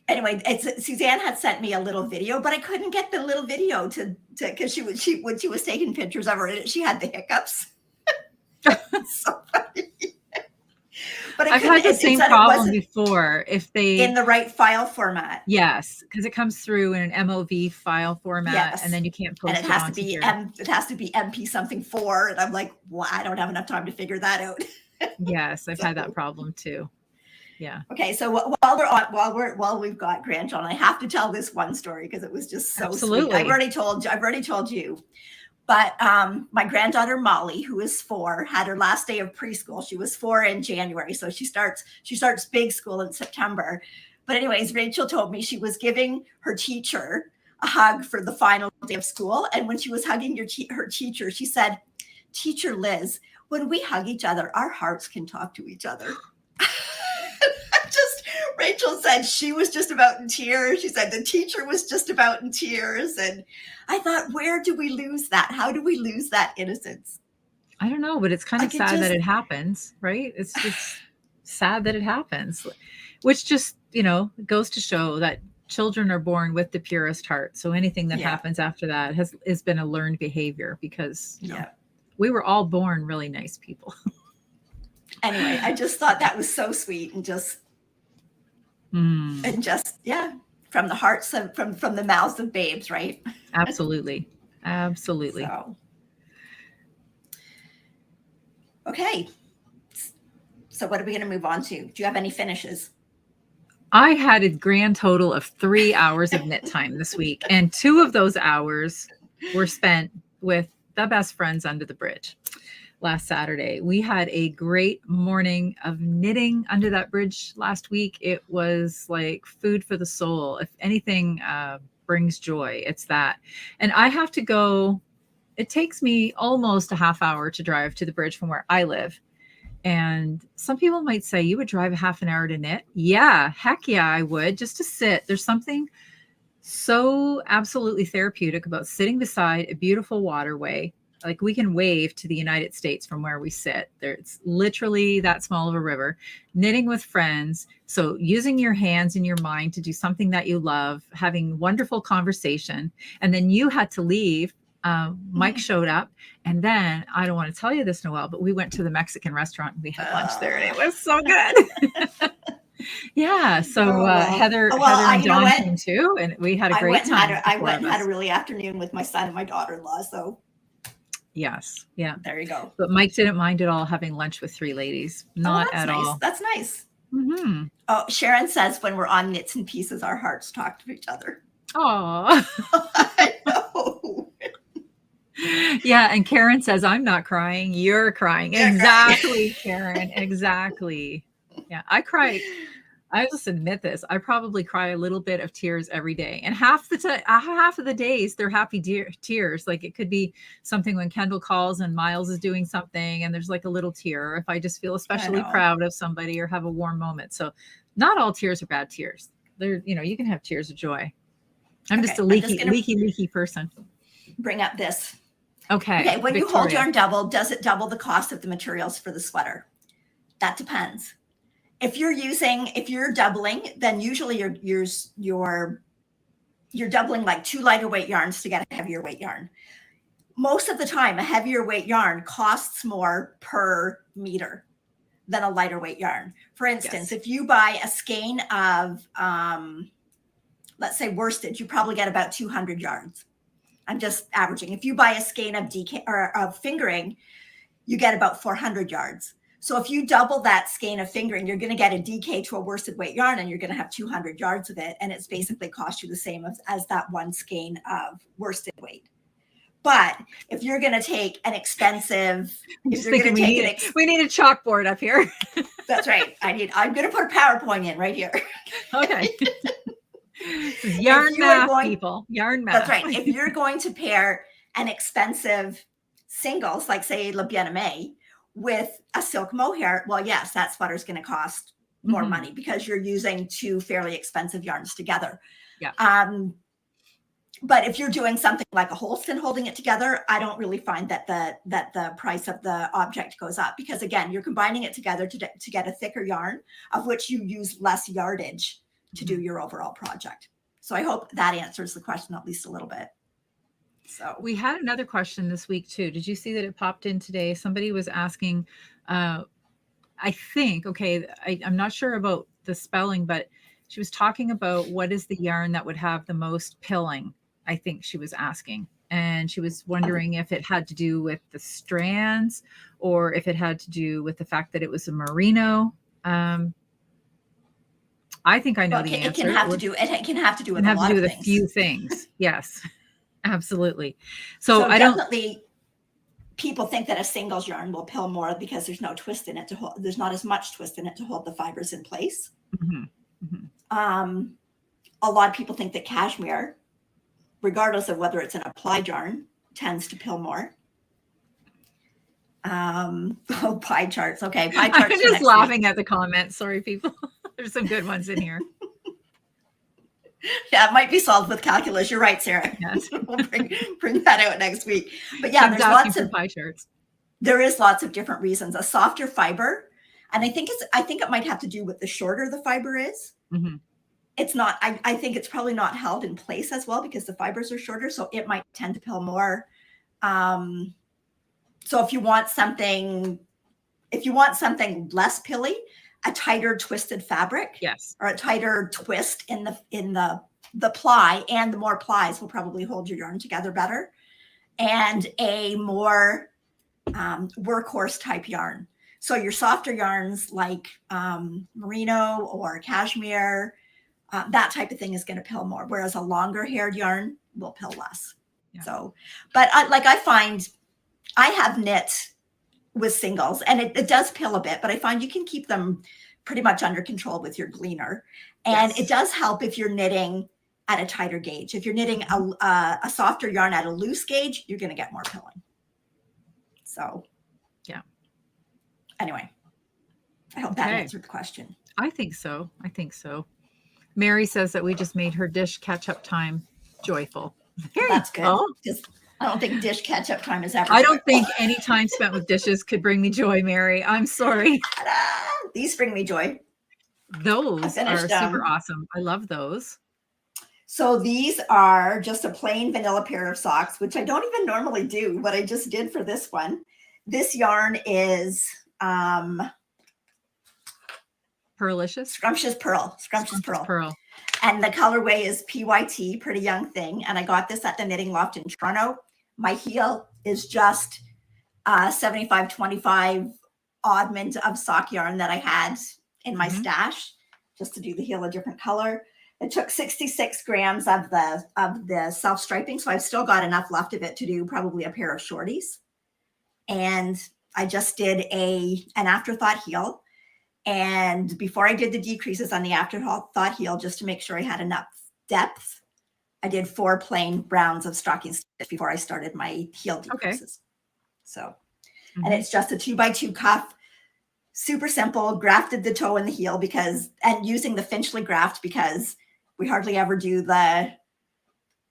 anyway, Suzanne had sent me a little video, but I couldn't get the little video to because when she was taking pictures of her, she had the hiccups. So funny. But I've had the same problem before. If they in the right file format, yes, because it comes through in an MOV file format, and then you can't post and it has to be it has to be MP something 4, and I'm like, well, I don't have enough time to figure that out. Yes, I've had that problem too. Yeah. Okay, so while we've got Grant on, I have to tell this one story because it was just so sweet. I've already told you. But my granddaughter Molly, who is 4, had her last day of preschool. She was 4 in January, so she starts big school in September. But anyways, Rachel told me she was giving her teacher a hug for the final day of school, and when she was hugging her teacher, she said, "Teacher Liz, when we hug each other, our hearts can talk to each other." Rachel said she was just about in tears. She said the teacher was just about in tears. And I thought, where do we lose that? How do we lose that innocence? I don't know, but it's kind of sad that it happens, right? It's just sad that it happens, which just, goes to show that children are born with the purest heart. So anything that happens after that has been a learned behavior, because we were all born really nice people. Anyway, I just thought that was so sweet, and just from the hearts of from the mouths of babes, right? Absolutely. Okay, so what are we going to move on to? Do you have any finishes? I had a grand total of 3 hours of knit time this week, and 2 of those hours were spent with the best friends under the bridge. Last Saturday, we had a great morning of knitting under that bridge last week. It was like food for the soul. If anything brings joy, it's that. And I have to go, it takes me almost a half hour to drive to the bridge from where I live. And some people might say, you would drive a half an hour to knit? Yeah, heck yeah, I would, just to sit. There's something so absolutely therapeutic about sitting beside a beautiful waterway. Like, we can wave to the United States from where we sit. It's literally that small of a river, knitting with friends. So using your hands and your mind to do something that you love, having wonderful conversation. And then you had to leave. Mike showed up, and then I don't want to tell you this, Noelle, but we went to the Mexican restaurant and we had lunch there, and it was so good. Yeah. So Heather and Dawn came too, and we had a great time. I went and had a really afternoon with my son and my daughter-in-law. So yes. Yeah. There you go. But Mike didn't mind at all having lunch with 3 ladies. Not at all. That's nice. Mm-hmm. Oh, Sharon says when we're on Knits and Pieces, our hearts talk to each other. Oh, I know. Yeah. And Karen says, I'm not crying. You're crying. Exactly, Karen. Exactly. Yeah. I cry. I just admit this. I probably cry a little bit of tears every day, and half of the days they're happy tears. Like, it could be something when Kendall calls and Miles is doing something and there's like a little tear, or if I just feel especially proud of somebody or have a warm moment. So not all tears are bad tears. They're, you can have tears of joy. I'm just a leaky person. Bring up this. Okay. When you hold yarn double, does it double the cost of the materials for the sweater? That depends. If you're doubling, then usually you're doubling like 2 lighter weight yarns to get a heavier weight yarn. Most of the time, a heavier weight yarn costs more per meter than a lighter weight yarn. For instance, if you buy a skein of, let's say worsted, you probably get about 200 yards. I'm just averaging. If you buy a skein of DK or of fingering, you get about 400 yards. So if you double that skein of fingering, you're going to get a DK to a worsted weight yarn, and you're going to have 200 yards of it. And it's basically cost you the same as that one skein of worsted weight. But if you're going to take an expensive, we need a chalkboard up here. That's right. I'm going to put a PowerPoint in right here. Okay. Yarn math, people. Yarn math. That's right. If you're going to pair an expensive singles, like say Le Bien-Aimé, with a silk mohair, well, yes, that sweater is going to cost more money because you're using 2 fairly expensive yarns together. Yeah. But if you're doing something like a Holston holding it together, I don't really find that the price of the object goes up, because again, you're combining it together to get a thicker yarn, of which you use less yardage to do your overall project. So I hope that answers the question at least a little bit. So we had another question this week too. Did you see that it popped in today? Somebody was asking, I think, okay, I'm not sure about the spelling, but she was talking about what is the yarn that would have the most pilling, I think she was asking. And she was wondering if it had to do with the strands or if it had to do with the fact that it was a merino. I think I know the answer. It can have to do with a lot of things. A few things. Yes, absolutely. So I definitely people think that a singles yarn will pill more because there's no twist in it to hold. There's not as much twist in it to hold the fibers in place. A lot of people think that cashmere, regardless of whether it's an applied yarn, tends to pill more. Pie charts. Okay, pie charts. I'm just laughing at the comments. Sorry, people. There's some good ones in here. Yeah, it might be solved with calculus. You're right, Sarah. Yes. We'll bring that out next week. But yeah, there's lots of pie charts. There is lots of different reasons. A softer fiber, and I think it might have to do with the shorter the fiber is. It's not. I think it's probably not held in place as well because the fibers are shorter, so it might tend to pill more. So if you want something less pilly, a tighter twisted fabric, yes, or a tighter twist in the ply, and the more plies will probably hold your yarn together better, and a more workhorse type yarn. So your softer yarns like merino or cashmere, that type of thing is going to pill more, whereas a longer haired yarn will pill less. Yeah. So, but I find I have knit with singles, and it does pill a bit, but I find you can keep them pretty much under control with your gleaner. And yes, it does help if you're knitting at a tighter gauge. If you're knitting a softer yarn at a loose gauge, you're going to get more pilling. So, yeah. Anyway, I hope that answered the question. I think so. Mary says that we just made her dish catch-up time joyful. That's good. I don't think dish catch-up time is ever. I don't think any time spent with dishes could bring me joy, Mary. I'm sorry. These bring me joy. Those are super awesome. I love those. So these are just a plain vanilla pair of socks, which I don't even normally do, but I just did for this one. This yarn is Pearlicious? Scrumptious Pearl. And the colorway is PYT, Pretty Young Thing. And I got this at the Knitting Loft in Toronto. My heel is just 75-25 oddment of sock yarn that I had in my stash, just to do the heel a different color. It took 66 grams of the self-striping, so I've still got enough left of it to do probably a pair of shorties. And I just did an afterthought heel. And before I did the decreases on the afterthought heel, just to make sure I had enough depth, I did 4 plain rounds of stocking stitch before I started my heel decreases. So, and it's just a 2x2 cuff, super simple, grafted the toe in the heel and using the Finchley graft because we hardly ever do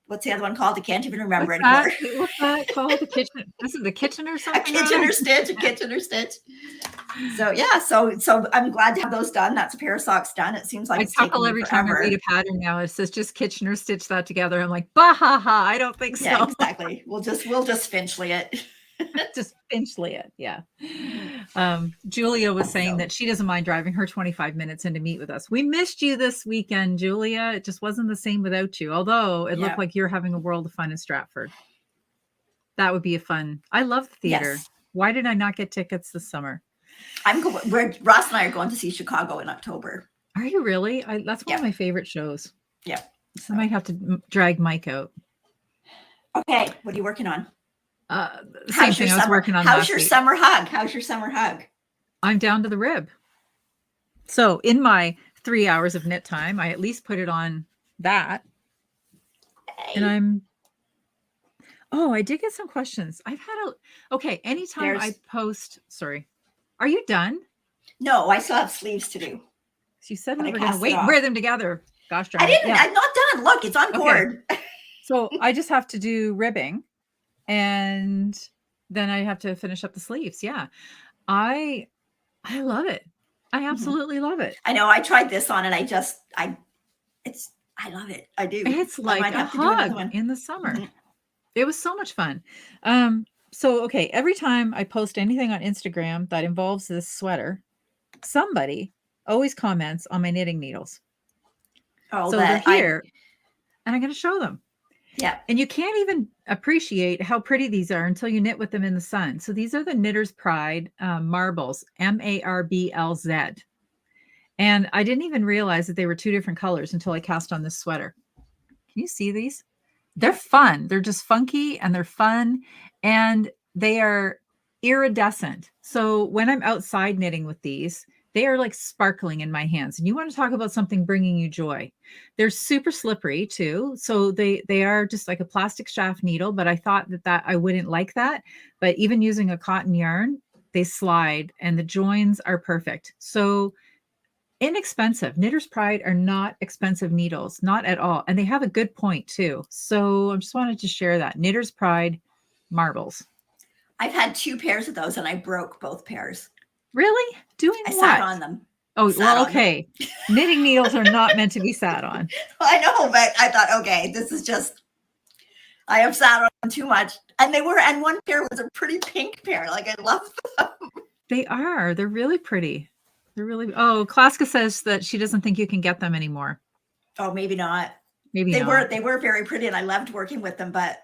what's the other one called? I can't even remember anymore. What's that called? The kitchen. This is the Kitchener something? A Kitchener stitch. So yeah, so I'm glad to have those done. That's a pair of socks done. It seems like I it's chuckle taken every forever. time I read a pattern now. It says just Kitchener stitch that together. I'm like, bah ha ha. I don't think so. Yeah, exactly. We'll just Finchley it. Just Finchley it. Yeah. Julia was saying that she doesn't mind driving her 25 minutes in to meet with us. We missed you this weekend, Julia. It just wasn't the same without you. Although it looked like you're having a world of fun in Stratford. That would be a fun. I love the theater. Yes. Why did I not get tickets this summer? Ross and I are going to see Chicago in October. Are you really? That's one of my favorite shows. Yeah. So I might have to drag Mike out. Okay. What are you working on? Same thing I was working on. How's your summer hug? How's your summer hug? I'm down to the rib. So in my 3 hours of knit time, I at least put it on that. Hey. And I did get some questions. I've had anytime I post, sorry. Are you done? No, I still have sleeves to do. So you said we were going to wait and wear them together. Gosh darn it. I didn't. Yeah. I'm not done. Look, it's on cord. So I just have to do ribbing and then I have to finish up the sleeves. Yeah. I love it. I absolutely love it. I know. I tried this on and I love it. I do. It's like a hug in the summer. Mm-hmm. It was so much fun. Every time I post anything on Instagram that involves this sweater, somebody always comments on my knitting needles. Oh, so they're here and I'm going to show them. Yeah. And you can't even appreciate how pretty these are until you knit with them in the sun. So these are the Knitter's Pride marbles, MARBLZ. And I didn't even realize that they were two different colors until I cast on this sweater. Can you see these? They're fun. They're just funky and they're fun and they are iridescent. So when I'm outside knitting with these, they are like sparkling in my hands. And you want to talk about something bringing you joy. They're super slippery too. So they are just like a plastic shaft needle, but I thought that I wouldn't like that. But even using a cotton yarn, they slide and the joins are perfect. So inexpensive. Knitter's Pride are not expensive needles, not at all. And they have a good point too. So I just wanted to share that. Knitter's Pride marbles. I've had 2 pairs of those and I broke both pairs. Really? Doing what? I sat on them. Oh, well, okay. Knitting needles are not meant to be sat on. I know, but I thought, okay, this is just, I have sat on them too much. And one pair was a pretty pink pair. Like I love them. They are. They're really pretty. Klaska says that she doesn't think you can get them anymore. Oh, maybe not. They were very pretty and I loved working with them, but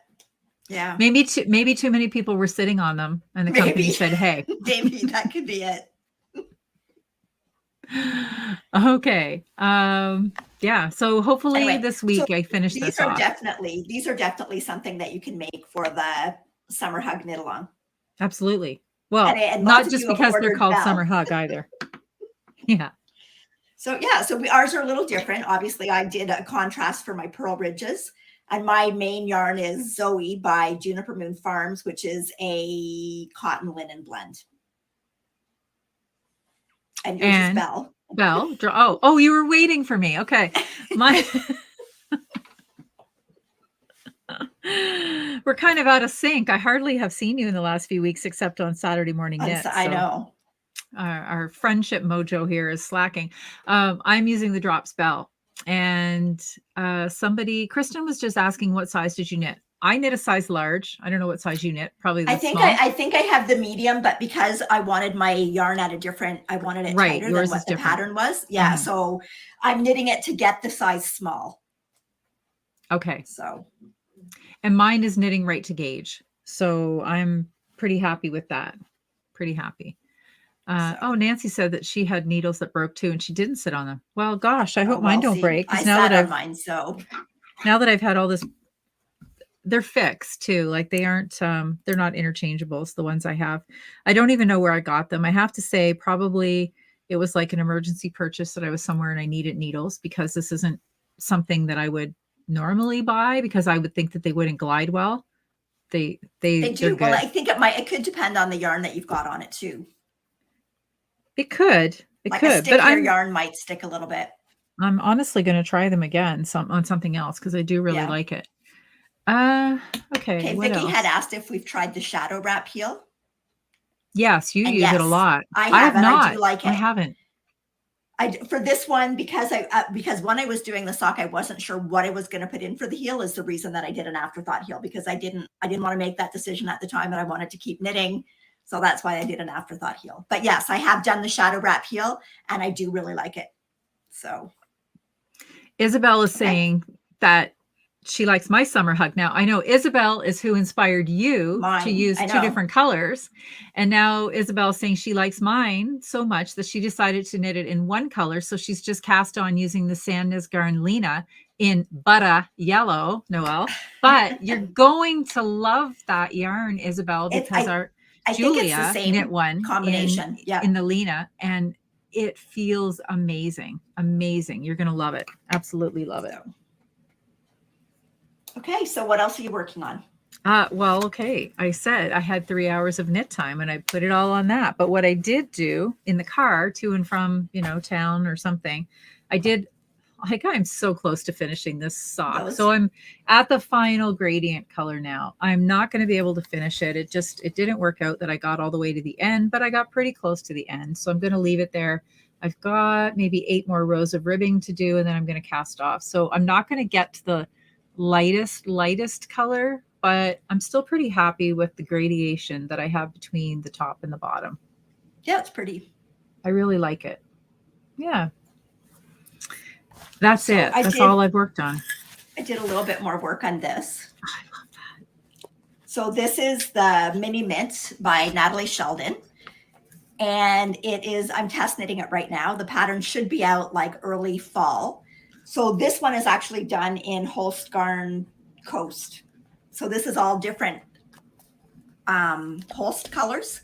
yeah. Maybe too many people were sitting on them and the company said, hey. Maybe that could be it. Okay. Yeah. So hopefully this week I finish this off. These are definitely something that you can make for the summer hug knit along. Absolutely. Well, and not just because they're called summer hug either. Yeah. So yeah, ours are a little different. Obviously, I did a contrast for my pearl ridges, and my main yarn is Zoe by Juniper Moon Farms, which is a cotton linen blend. And yours is Belle. Belle. You were waiting for me. Okay. We're kind of out of sync. I hardly have seen you in the last few weeks, except on Saturday morning knit. I know. Our friendship mojo here is slacking. I'm using the Drops Belle, and Kristen was just asking, what size did you knit? I knit a size large. I don't know what size you knit. Probably the small. I think I have the medium, but because I wanted my yarn at I wanted it tighter than what the pattern was. Yeah. Mm-hmm. So I'm knitting it to get the size small. Okay. So. And mine is knitting right to gauge. So I'm pretty happy with that. Pretty happy. Nancy said that she had needles that broke too, and she didn't sit on them. Well, gosh, I hope mine don't break. I sat on mine, so. Now that I've had all this, they're fixed too. Like they aren't, they're not interchangeables, the ones I have. I don't even know where I got them. I have to say probably it was like an emergency purchase that I was somewhere and I needed needles, because this isn't something that I would normally buy, because I would think that they wouldn't glide well. They do. Well, I think it could depend on the yarn that you've got on it too. It could. But yarn might stick a little bit. I'm honestly going to try them again on something else, because I do really like it. Okay. Vicky had asked if we've tried the shadow wrap heel. Yes, you And use it a yes, lot. I I have, have and not. I do like it. I haven't. For this one, because because when I was doing the sock, I wasn't sure what I was going to put in for the heel, is the reason that I did an afterthought heel, because I didn't want to make that decision at the time, and I wanted to keep knitting. So that's why I did an afterthought heel. But yes, I have done the shadow wrap heel, and I do really like it. So Isabel is saying that she likes my summer hug. Now, I know Isabel is who inspired you to use two different colors. And now Isabel is saying she likes mine so much that she decided to knit it in one color. So she's just cast on using the Sandnes Garn Lena in Butter Yellow, Noelle. But you're going to love that yarn, Isabel, because I Julia think knit one combination in the Lena, and it feels amazing. Amazing. You're going to love it. Absolutely love it. Okay, so what else are you working on? Well, okay. I said I had 3 hours of knit time and I put it all on that. But what I did do in the car to and from, town or something, I'm so close to finishing this sock. So I'm at the final gradient color now. I'm not going to be able to finish it. It didn't work out that I got all the way to the end, but I got pretty close to the end. So I'm going to leave it there. I've got maybe 8 more rows of ribbing to do, and then I'm going to cast off. So I'm not going to get to the lightest color, but I'm still pretty happy with the gradation that I have between the top and the bottom. Yeah, it's pretty. I really like it. Yeah. That's it. That's all I've worked on. I did a little bit more work on this. Oh, I love that. So this is the Mini Mint by Natalie Sheldon. And I'm test knitting it right now. The pattern should be out like early fall. So this one is actually done in Holst Garn Coast. So this is all different Holst colors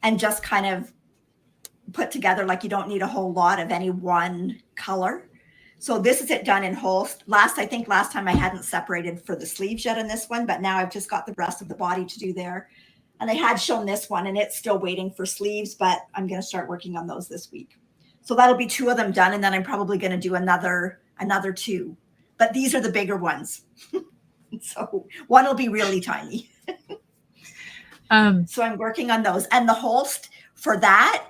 and just kind of put together. Like, you don't need a whole lot of any one color. So this is it done in Holst. I think last time I hadn't separated for the sleeves yet in this one, but now I've just got the rest of the body to do there. And I had shown this one and it's still waiting for sleeves, but I'm going to start working on those this week. So that'll be 2 of them done. And then I'm probably going to do another 2, but these are the bigger ones. So one will be really tiny. So I'm working on those. And the Holst for that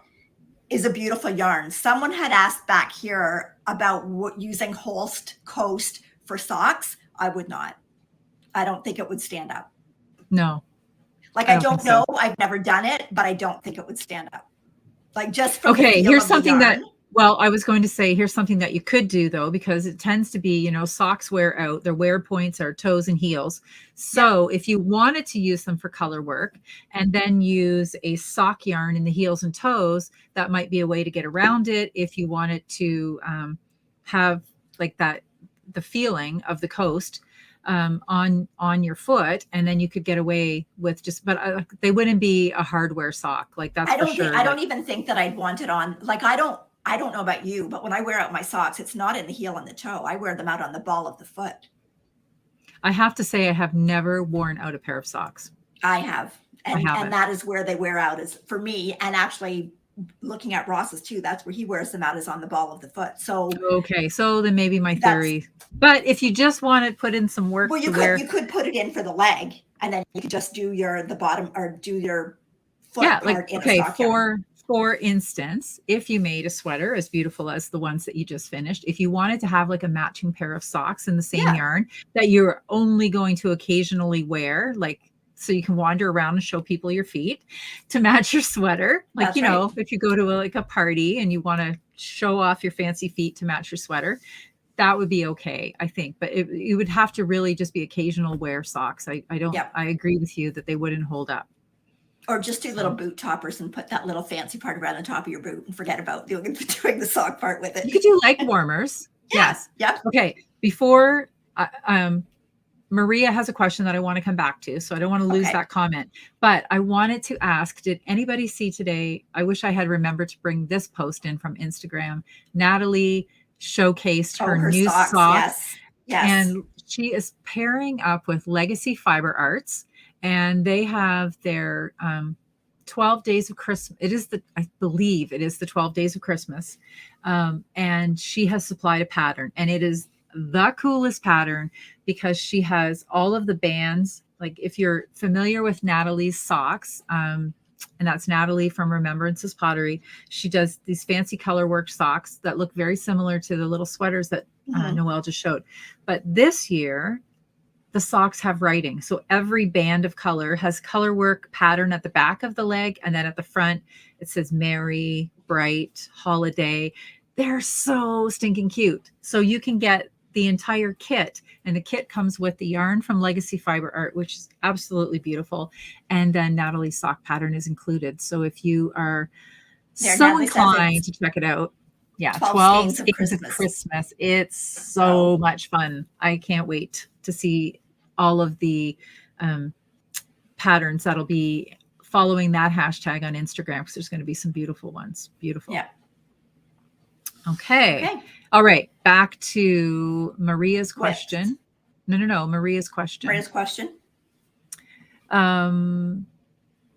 is a beautiful yarn. Someone had asked back here about using Holst Coast for socks. I would not. I don't think it would stand up. No. Like, I don't know. So. I've never done it, but I don't think it would stand up. Like, just from okay, here's something that, well, I was going to say, here's something that you could do though, because it tends to be, socks wear out. Their wear points are toes and heels. So if you wanted to use them for color work and then use a sock yarn in the heels and toes, that might be a way to get around it. If you wanted to have like the feeling of the coast on your foot, and then you could get away with but they wouldn't be a hardware sock. Like, that's for sure. I don't even think that I'd want it on. Like, I don't know about you, but when I wear out my socks, it's not in the heel and the toe. I wear them out on the ball of the foot. I have to say, I have never worn out a pair of socks. I have. And that is where they wear out, is for me. And actually, looking at Ross's too, that's where he wears them out, is on the ball of the foot. So okay, so then maybe my theory. But if you just want to put in some work, well, you could put it in for the leg, and then you could just do the bottom, or do your foot part in a sock yarn. For instance, if you made a sweater as beautiful as the ones that you just finished, if you wanted to have like a matching pair of socks in the same yarn that you're only going to occasionally wear, like, so you can wander around and show people your feet to match your sweater. Like, if you go to a party and you want to show off your fancy feet to match your sweater, that would be okay, I think. But it would have to really just be occasional wear socks. I agree with you that they wouldn't hold up. Or just do little boot toppers and put that little fancy part around the top of your boot and forget about doing the sock part with it. You could do leg warmers. Yes. Yeah. Okay. Before Maria has a question that I want to come back to, so I don't want to lose that comment. But I wanted to ask, did anybody see today? I wish I had remembered to bring this post in from Instagram. Natalie showcased her new socks. Yes. And she is pairing up with Legacy Fiber Arts. And they have their 12 days of Christmas. I believe it is the 12 days of Christmas. And she has supplied a pattern, and it is the coolest pattern because she has all of the bands. Like, if you're familiar with Natalie's socks, and that's Natalie from Remembrances Pottery. She does these fancy color work socks that look very similar to the little sweaters that Noelle just showed. But this year, the socks have writing. So every band of color has color work pattern at the back of the leg. And then at the front, it says Merry, Bright, Holiday. They're so stinking cute. So you can get the entire kit, and the kit comes with the yarn from Legacy Fiber Art, which is absolutely beautiful. And then Natalie's sock pattern is included. So if you are so inclined to check it out, 12 Skeins of Christmas. It's so much fun. I can't wait to see all of the patterns that'll be following that hashtag on Instagram, because there's going to be some beautiful ones. Beautiful. Yeah. Okay. All right. Back to Maria's question. Yes. No. Maria's question.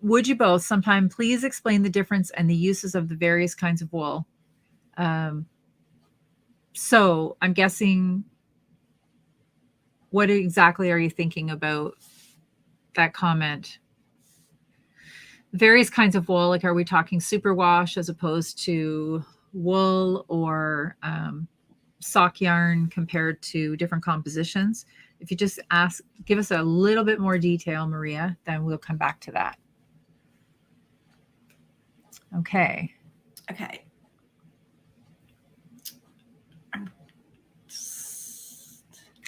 Would you both sometime please explain the difference and the uses of the various kinds of wool? So I'm guessing, what exactly are you thinking about that comment? Various kinds of wool, like are we talking superwash as opposed to wool, or sock yarn compared to different compositions? If you just give us a little bit more detail, Maria, then we'll come back to that. Okay.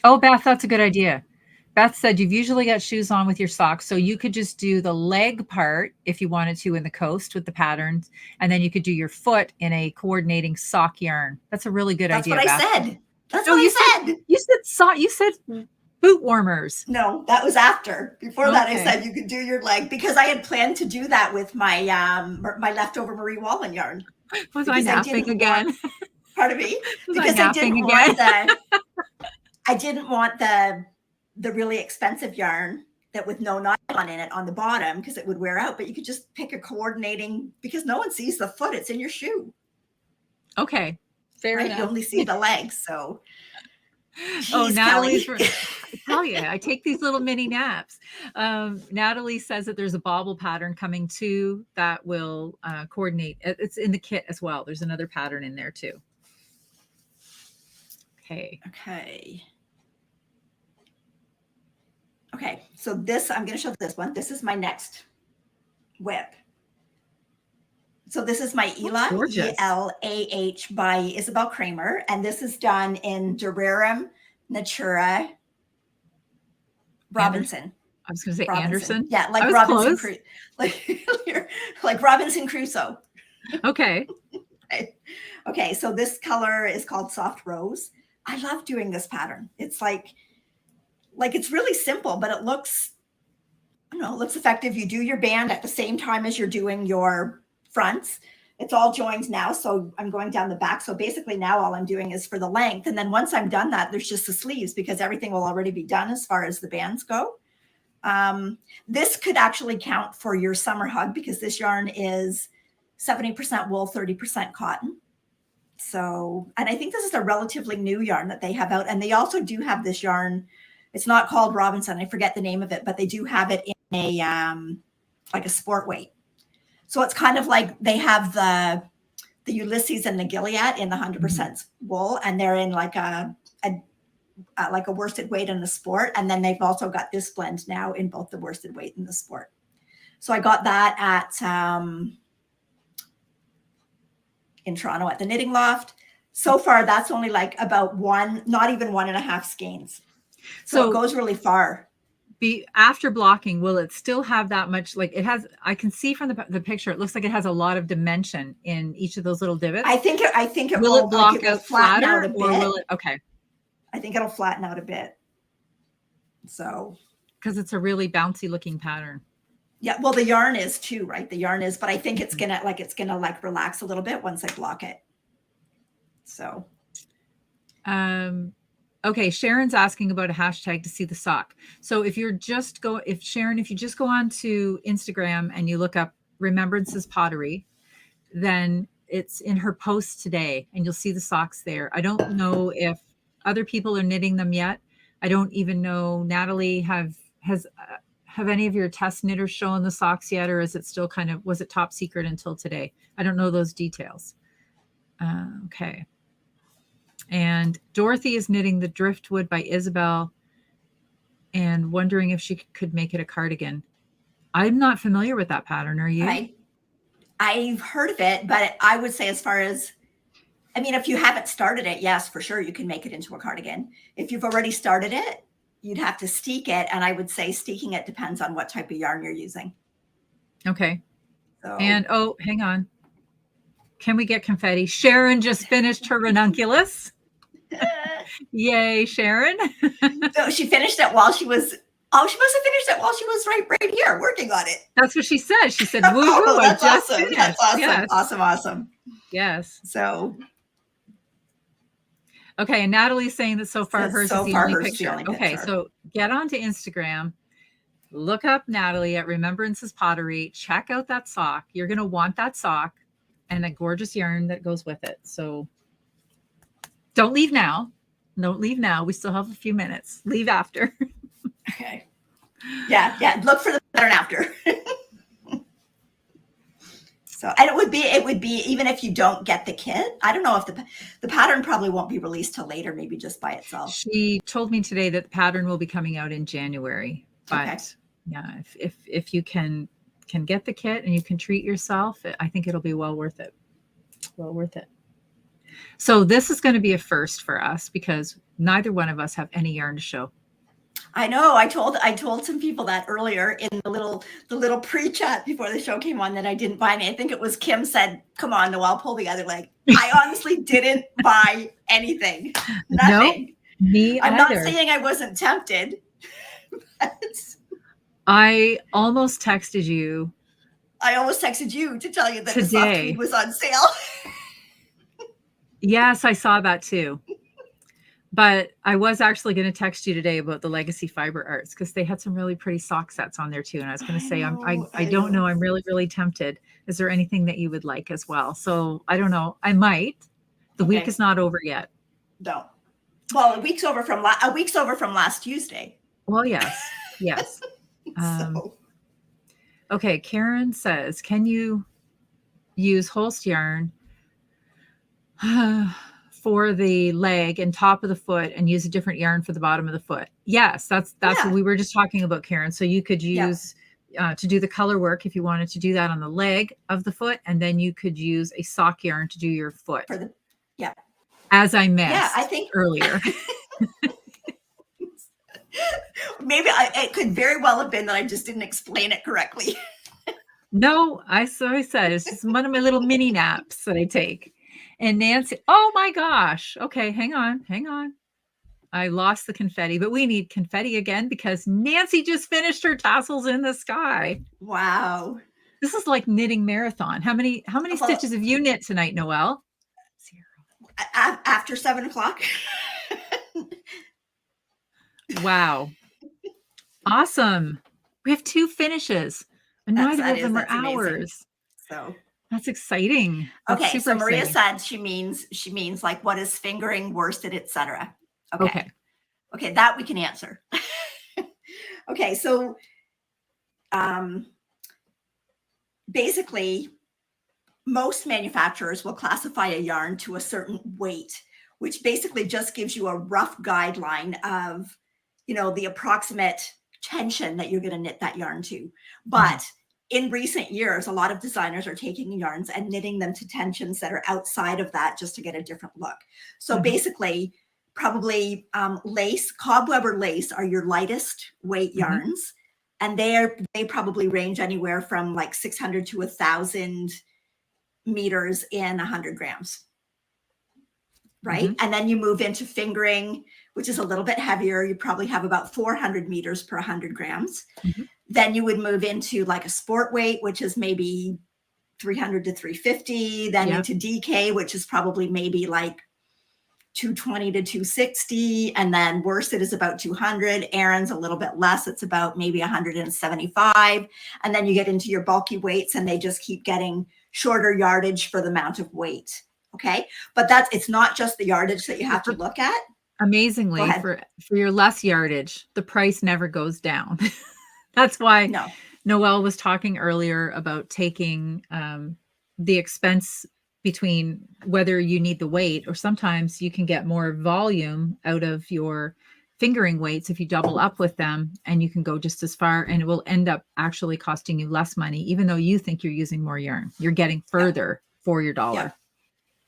Oh, Beth, that's a good idea. Beth said you've usually got shoes on with your socks, so you could just do the leg part if you wanted to in the coast with the patterns, and then you could do your foot in a coordinating sock yarn. That's a really good idea. That's what I said. That's what I said. You said boot warmers. No, that was after. Before that, I said you could do your leg, because I had planned to do that with my my leftover Marie Wallen yarn. Was I napping again? Pardon me? Because I didn't want the really expensive yarn that with no nylon in it on the bottom, because it would wear out. But you could just pick a coordinating, because no one sees the foot; it's in your shoe. Okay, fair enough. You only see the legs, so. Jeez, Natalie's I tell you, I take these little mini naps. Natalie says that there's a bobble pattern coming too that will coordinate. It's in the kit as well. There's another pattern in there too. Okay, so this, I'm going to show this one. This is my next whip. So this is my Elah, E-L-A-H by Isabel Kramer. And this is done in Durarem Natura Robinson. I was going to say Anderson. Yeah, like Robinson, like Robinson Crusoe. Okay. Okay, so this color is called Soft Rose. I love doing this pattern. It's like it's really simple, but it looks, looks effective. You do your band at the same time as you're doing your fronts. It's all joined now, so I'm going down the back. So basically now all I'm doing is for the length, and then once I'm done that, there's just the sleeves, because everything will already be done as far as the bands go. This could actually count for your summer hug, because this yarn is 70% wool, 30% cotton. So, and I think this is a relatively new yarn that they have out, and they also do have this yarn. It's not called Robinson, I forget the name of it, but they do have it in a like a sport weight. So it's kind of like they have the Ulysses and the Gilead in the 100% wool, and they're in like a worsted weight and the sport. And then they've also got this blend now in both the worsted weight and the sport. So I got that at in Toronto at the Knitting Loft. So far, that's only like about not even 1.5 skeins. So it goes really far. After blocking, will it still have that much? Like it has, I can see from the picture, it looks like it has a lot of dimension in each of those little divots. I think it will block out flatter, or will it? Okay. I think it'll flatten out a bit. So. Because it's a really bouncy looking pattern. Yeah. Well, the yarn is too, right? The yarn is, but I think it's gonna relax a little bit once I block it. So. Okay, Sharon's asking about a hashtag to see the sock. So if you just go on to Instagram and you look up Remembrances Pottery, then it's in her post today and you'll see the socks there. I don't know if other people are knitting them yet. I don't even know. Natalie has have any of your test knitters shown the socks yet, or is it still was it top secret until today? I don't know those details. Okay. And Dorothy is knitting the Driftwood by Isabel and wondering if she could make it a cardigan. I'm not familiar with that pattern. Are you? I've heard of it, but I would say, as far as, I mean, if you haven't started it, yes, for sure, you can make it into a cardigan. If you've already started it, you'd have to steek it. And I would say steeking it depends on what type of yarn you're using. Okay. So. And, oh, hang on. Can we get confetti? Sharon just finished her ranunculus. Yay, Sharon. So she finished it while she was, she must have finished it while she was right here working on it. That's what she said. She said, woo, woo, that's I just awesome. finished. That's awesome. Yes. Awesome. Yes. So. Okay, and Natalie's saying that so far hers is the only picture. Okay, so get onto Instagram, look up Natalie at Remembrances Pottery, check out that sock. You're going to want that sock and a gorgeous yarn that goes with it. So don't leave now. Don't leave now. We still have a few minutes. Leave after. Okay. Yeah. Look for the pattern after. So, and it would be, even if you don't get the kit, I don't know if the pattern probably won't be released till later, maybe just by itself. She told me today that the pattern will be coming out in January, but okay. Yeah, if you can get the kit and you can treat yourself, I think it'll be well worth it. Well worth it. So this is going to be a first for us because neither one of us have any yarn to show. I know. I told some people that earlier in the little pre-chat before the show came on that I didn't buy any. I think it was Kim said, "Come on, Noelle, pull the other leg." I honestly didn't buy anything. Nothing. No, me I'm either. not saying I wasn't tempted. I almost texted you. I almost texted you to tell you that today. The soft tweed was on sale. Yes, I saw that too. But I was actually going to text you today about the Legacy Fiber Arts because they had some really pretty sock sets on there too. And I was going to say, I don't know. I'm really, really tempted. Is there anything that you would like as well? So I don't know. I might. The week is not over yet. No. Well, a week's over from last Tuesday. Well, yes. Yes. Okay. Karen says, can you use Holst yarn for the leg and top of the foot and use a different yarn for the bottom of the foot? Yes, that's what we were just talking about, Karen. So you could use to do the color work if you wanted to do that on the leg of the foot, and then you could use a sock yarn to do your foot. As I missed I think earlier. Maybe it could very well have been that I just didn't explain it correctly. No, I said it's just one of my little mini naps that I take. And Nancy, oh my gosh. Okay, hang on. I lost the confetti, but we need confetti again because Nancy just finished her tassels in the sky. Wow. This is like knitting marathon. How many stitches have you knit tonight, Noelle? 0. After 7:00. Wow. Awesome. We have 2 finishes. And neither of them are ours. So that's exciting. Okay, so Maria said she means like what is fingering, worsted, etc. Okay, that we can answer. Okay, so basically, most manufacturers will classify a yarn to a certain weight, which basically just gives you a rough guideline of, the approximate tension that you're going to knit that yarn to. But in recent years, a lot of designers are taking yarns and knitting them to tensions that are outside of that just to get a different look. So basically, probably Cobwebber lace are your lightest weight yarns. And they probably range anywhere from like 600 to 1,000 meters in 100 grams. Right. And then you move into fingering, which is a little bit heavier. You probably have about 400 meters per 100 grams. Then you would move into like a sport weight, which is maybe 300 to 350. Then into DK, which is probably maybe like 220 to 260. And then worsted is about 200. Aaron's a little bit less. It's about maybe 175. And then you get into your bulky weights and they just keep getting shorter yardage for the amount of weight. Okay. But it's not just the yardage that you have to look at. Amazingly, for your less yardage, the price never goes down. That's why No. Noelle was talking earlier about taking the expense between whether you need the weight, or sometimes you can get more volume out of your fingering weights if you double up with them, and you can go just as far, and it will end up actually costing you less money, even though you think you're using more yarn. You're getting further for your dollar.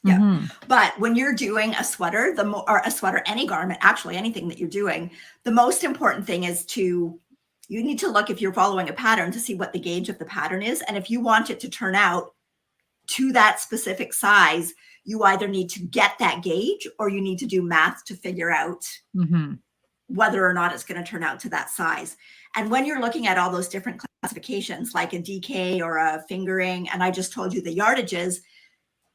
Yeah. Mm-hmm. But when you're doing a sweater, or a sweater, any garment, actually anything that you're doing, the most important thing is you need to look, if you're following a pattern, to see what the gauge of the pattern is. And if you want it to turn out to that specific size, you either need to get that gauge, or you need to do math to figure out whether or not it's going to turn out to that size. And when you're looking at all those different classifications, like a DK or a fingering, and I just told you the yardages,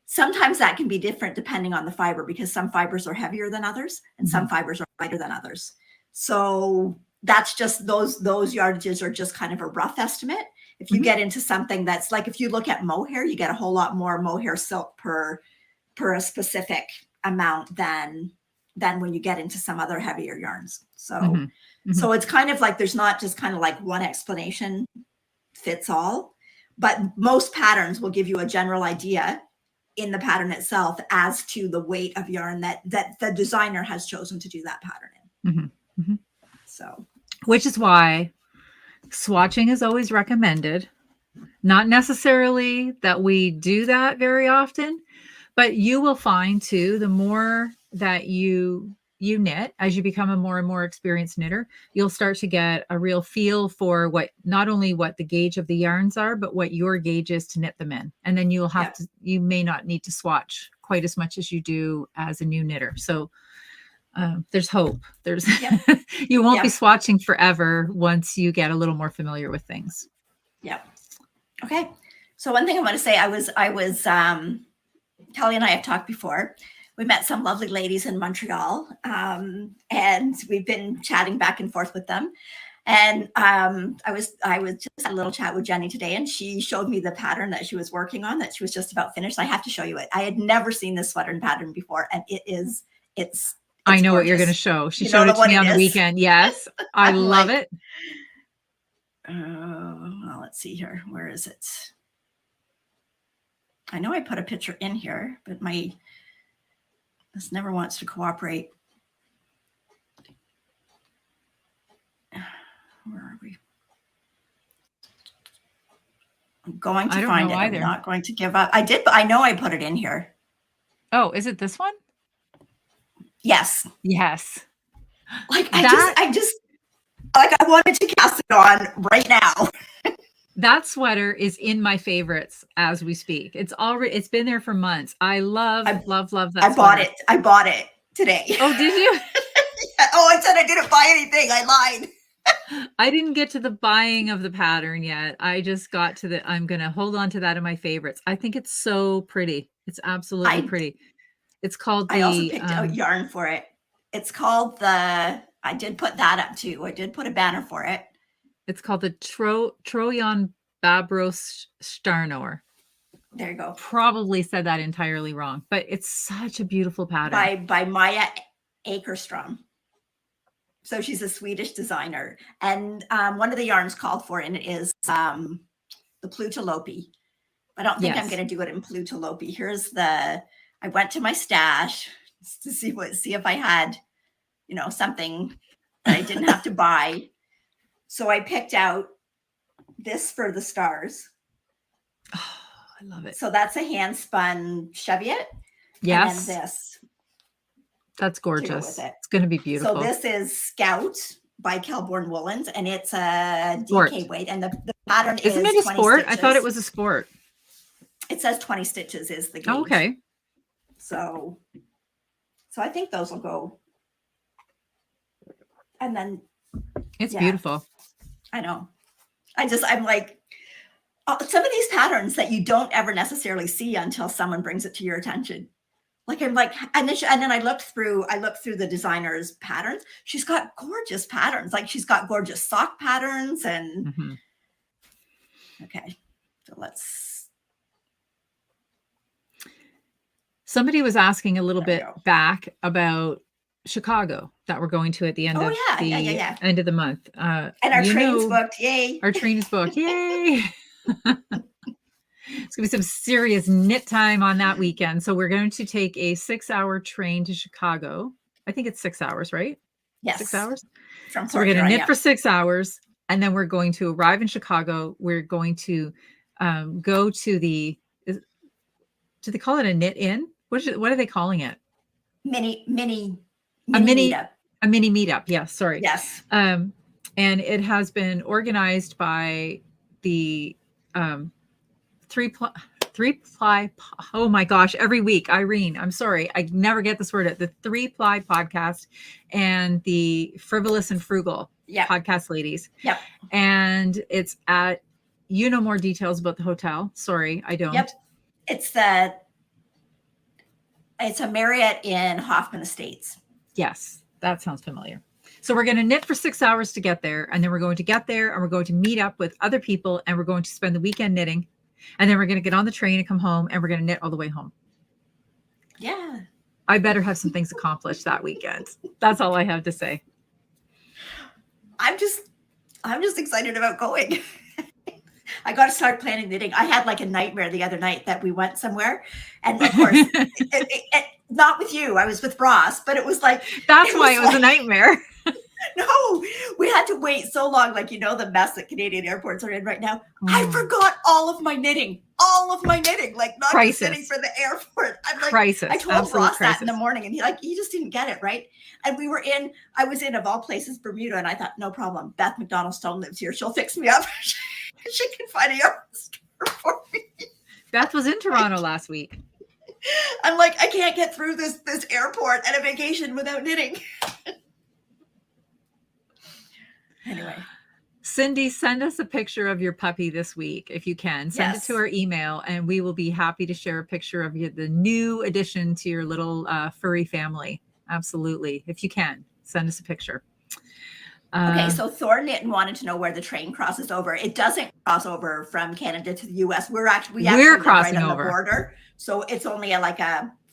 sometimes that can be different depending on the fiber, because some fibers are heavier than others and some fibers are lighter than others. So that's just, those yardages are just kind of a rough estimate. If you get into something that's like, if you look at mohair, you get a whole lot more mohair silk per a specific amount than when you get into some other heavier yarns. So so it's kind of like, there's not just kind of like one explanation fits all, but most patterns will give you a general idea in the pattern itself as to the weight of yarn that the designer has chosen to do that pattern in. So, which is why swatching is always recommended. Not necessarily that we do that very often, but you will find too, the more that you knit, as you become a more and more experienced knitter, you'll start to get a real feel for not only what the gauge of the yarns are, but what your gauge is to knit them in. And then you'll have to, you may not need to swatch quite as much as you do as a new knitter. So there's hope. There's you won't be swatching forever once you get a little more familiar with things. Okay. So one thing I want to say, I was Kelly and I have talked before. We met some lovely ladies in Montreal, and we've been chatting back and forth with them. And I was just had a little chat with Jenny today, and she showed me the pattern that she was working on, that she was just about finished. I have to show you it. I had never seen this sweater pattern before, and it's I know gorgeous. what you're going to show. She showed it to me on the weekend. Yes, I love it. Well, let's see here. Where is it? I know I put a picture in here, but this never wants to cooperate. Where are we? I'm going to find it. I'm not going to give up. I know I put it in here. Oh, is it this one? Yes. Yes. Like I just like, I wanted to cast it on right now. That sweater is in my favorites as we speak. It's been there for months. I love that sweater. I bought it today. Oh, did you? Oh, I said I didn't buy anything. I lied. I didn't get to the buying of the pattern yet. I just got to I'm going to hold on to that in my favorites. I think it's so pretty. It's absolutely pretty. It's called I also picked out yarn for it. It's called I did put that up too. I did put a banner for it. It's called the Trojan Babros Starnor. There you go. Probably said that entirely wrong, but it's such a beautiful pattern. By Maya Akerstrom. So she's a Swedish designer. And one of the yarns called for in it is the Plutolopi. I don't think I'm going to do it in Plutolopi. I went to my stash to see if I had, something that I didn't have to buy. So I picked out this for the stars. Oh, I love it. So that's a hand spun cheviot. Yes. And then this. That's gorgeous. It's going to be beautiful. So this is Scout by Kelborn Woolens, and it's a DK weight. And the pattern is 20 Isn't it a sport? stitches. I thought it was a sport. It says 20 stitches is the gauge. Oh, okay. So I think those will go. And then it's beautiful. I know. I'm like, some of these patterns that you don't ever necessarily see until someone brings it to your attention. Like, I'm like, and then I looked through the designer's patterns. She's got gorgeous patterns. Like, she's got gorgeous sock patterns and okay. So somebody was asking a little bit back about Chicago that we're going to at the end of the end of the month. And our train's booked. Yay. Our train is booked. Yay. It's gonna be some serious knit time on that weekend. So we're going to take a 6-hour train to Chicago. I think it's 6 hours, right? Yes. 6 hours. So we're going to knit for 6 hours, and then we're going to arrive in Chicago. We're going to go to do they call it a knit in? What are they calling it? Mini meetup. A mini meetup. Yes. Sorry. Yes. And it has been organized by the three ply. Oh my gosh. Every week, Irene, I'm sorry. I never get this word. The 3 Ply podcast and the Frivolous and Frugal podcast ladies. Yep. And it's at, you know, more details about the hotel. Sorry, I don't. Yep. It's a Marriott in Hoffman Estates. Yes. That sounds familiar. So we're going to knit for 6 hours to get there. And then we're going to get there and we're going to meet up with other people and we're going to spend the weekend knitting. And then we're going to get on the train and come home and we're going to knit all the way home. Yeah. I better have some things accomplished that weekend. That's all I have to say. I'm just excited about going. I got to start planning knitting. I had like a nightmare the other night that we went somewhere. And of course, not with you. I was with Ross, but it was like. That's why it was a nightmare. No, we had to wait so long. Like, you know, the mess that Canadian airports are in right now. I forgot all of my knitting, like not just knitting for the airport. I'm like, crisis. I told Ross that in the morning and he just didn't get it. Right. And I was in, of all places, Bermuda. And I thought, no problem. Beth McDonald Stone lives here. She'll fix me up. She can find a yarn store for me. Beth was in Toronto last week. I'm like, I can't get through this airport at a vacation without knitting. Anyway, Cindy, send us a picture of your puppy this week if you can. Send it to our email, and we will be happy to share a picture of the new addition to your little furry family. Absolutely, if you can, send us a picture. Okay, so Thor Knitting wanted to know where the train crosses over. It doesn't cross over from Canada to the U.S. We're crossing right on the border, so it's only like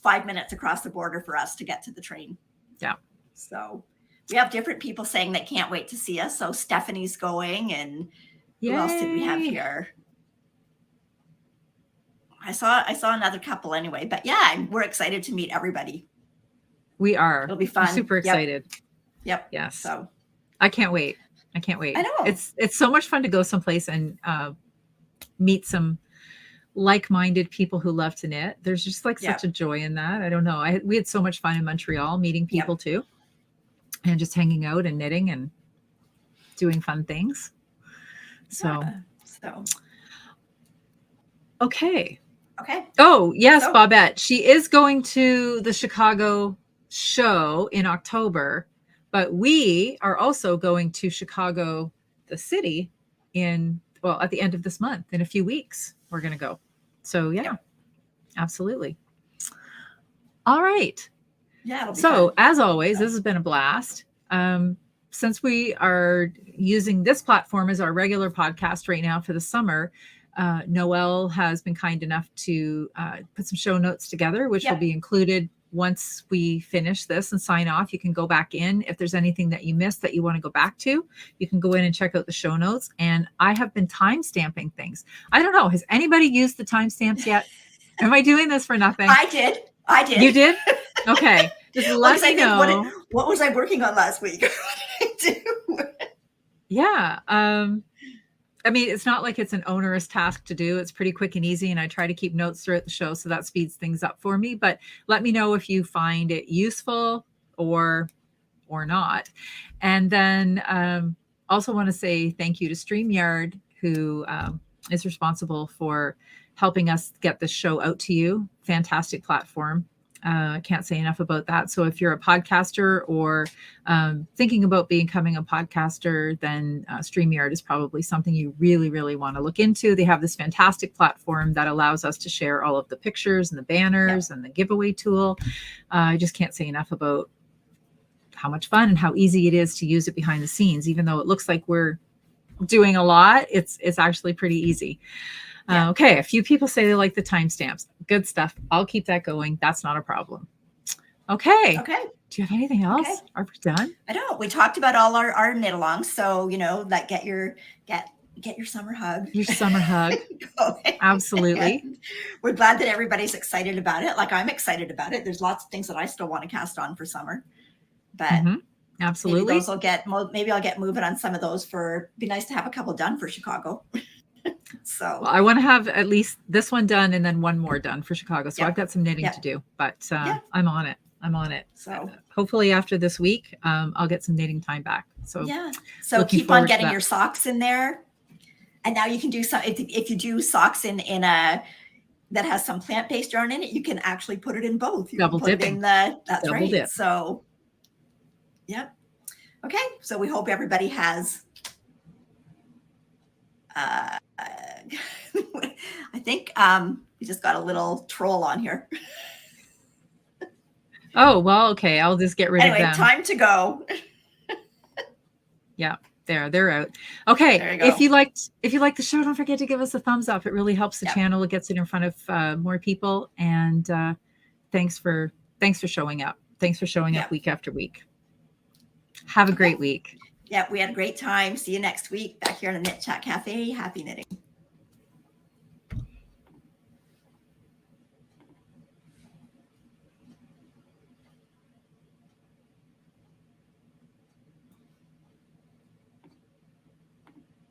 5 minutes across the border for us to get to the train. Yeah. So. We have different people saying they can't wait to see us. So Stephanie's going, and who else did we have here? I saw another couple anyway, but yeah, we're excited to meet everybody. We are. It'll be fun. I'm super excited. Yep. Yes. So I can't wait. I know. It's so much fun to go someplace and meet some like-minded people who love to knit. There's just like such a joy in that. I don't know. We had so much fun in Montreal meeting people too. And just hanging out and knitting and doing fun things. So. Okay. Oh, yes, Bobette. She is going to the Chicago show in October, but we are also going to Chicago, the city, at the end of this month. In a few weeks, we're going to go. So, absolutely. All right. Yeah. So as always, this has been a blast. Since we are using this platform as our regular podcast right now for the summer, Noelle has been kind enough to put some show notes together, which will be included once we finish this and sign off. You can go back in. If there's anything that you missed that you want to go back to, you can go in and check out the show notes. And I have been time stamping things. I don't know. Has anybody used the timestamps yet? Am I doing this for nothing? I did. You did? Okay. Just let me know. What was I working on last week? What did I do? Yeah. I mean, it's not like it's an onerous task to do. It's pretty quick and easy. And I try to keep notes throughout the show, so that speeds things up for me. But let me know if you find it useful or not. And then also want to say thank you to Streamyard, who is responsible for helping us get this show out to you. Fantastic platform. I can't say enough about that. So if you're a podcaster or thinking about becoming a podcaster, then Streamyard is probably something you really, really want to look into. They have this fantastic platform that allows us to share all of the pictures and the banners and the giveaway tool. I just can't say enough about how much fun and how easy it is to use it behind the scenes. Even though it looks like we're doing a lot, it's actually pretty easy. Okay, a few people say they like the timestamps. Good stuff. I'll keep that going. That's not a problem. Okay. Do you have anything else? Okay. Are we done? I don't. We talked about all our knit alongs. So, like get your summer hug. Your summer hug. Absolutely. And we're glad that everybody's excited about it. Like I'm excited about it. There's lots of things that I still want to cast on for summer, but absolutely. Maybe I'll get moving on some of those be nice to have a couple done for Chicago. So well, I want to have at least this one done and then one more done for Chicago. So I've got some knitting to do, but I'm on it. So hopefully after this week, I'll get some knitting time back. So so keep on getting your socks in there. And now you can do some, if you do socks in a, that has some plant-based yarn in it, you can actually put it in both. You double can put dipping. It in that's double right. Dip. So, okay. So we hope everybody has, I think we just got a little troll on here. Oh, well, okay. I'll just get rid of them. Anyway, time to go. Yeah, they're out. Okay. If you liked the show, don't forget to give us a thumbs up. It really helps the channel. It gets it in front of more people. And thanks for showing up. Thanks for showing up week after week. Have a great week. Yeah, we had a great time. See you next week back here in the Knit Chat Cafe. Happy knitting.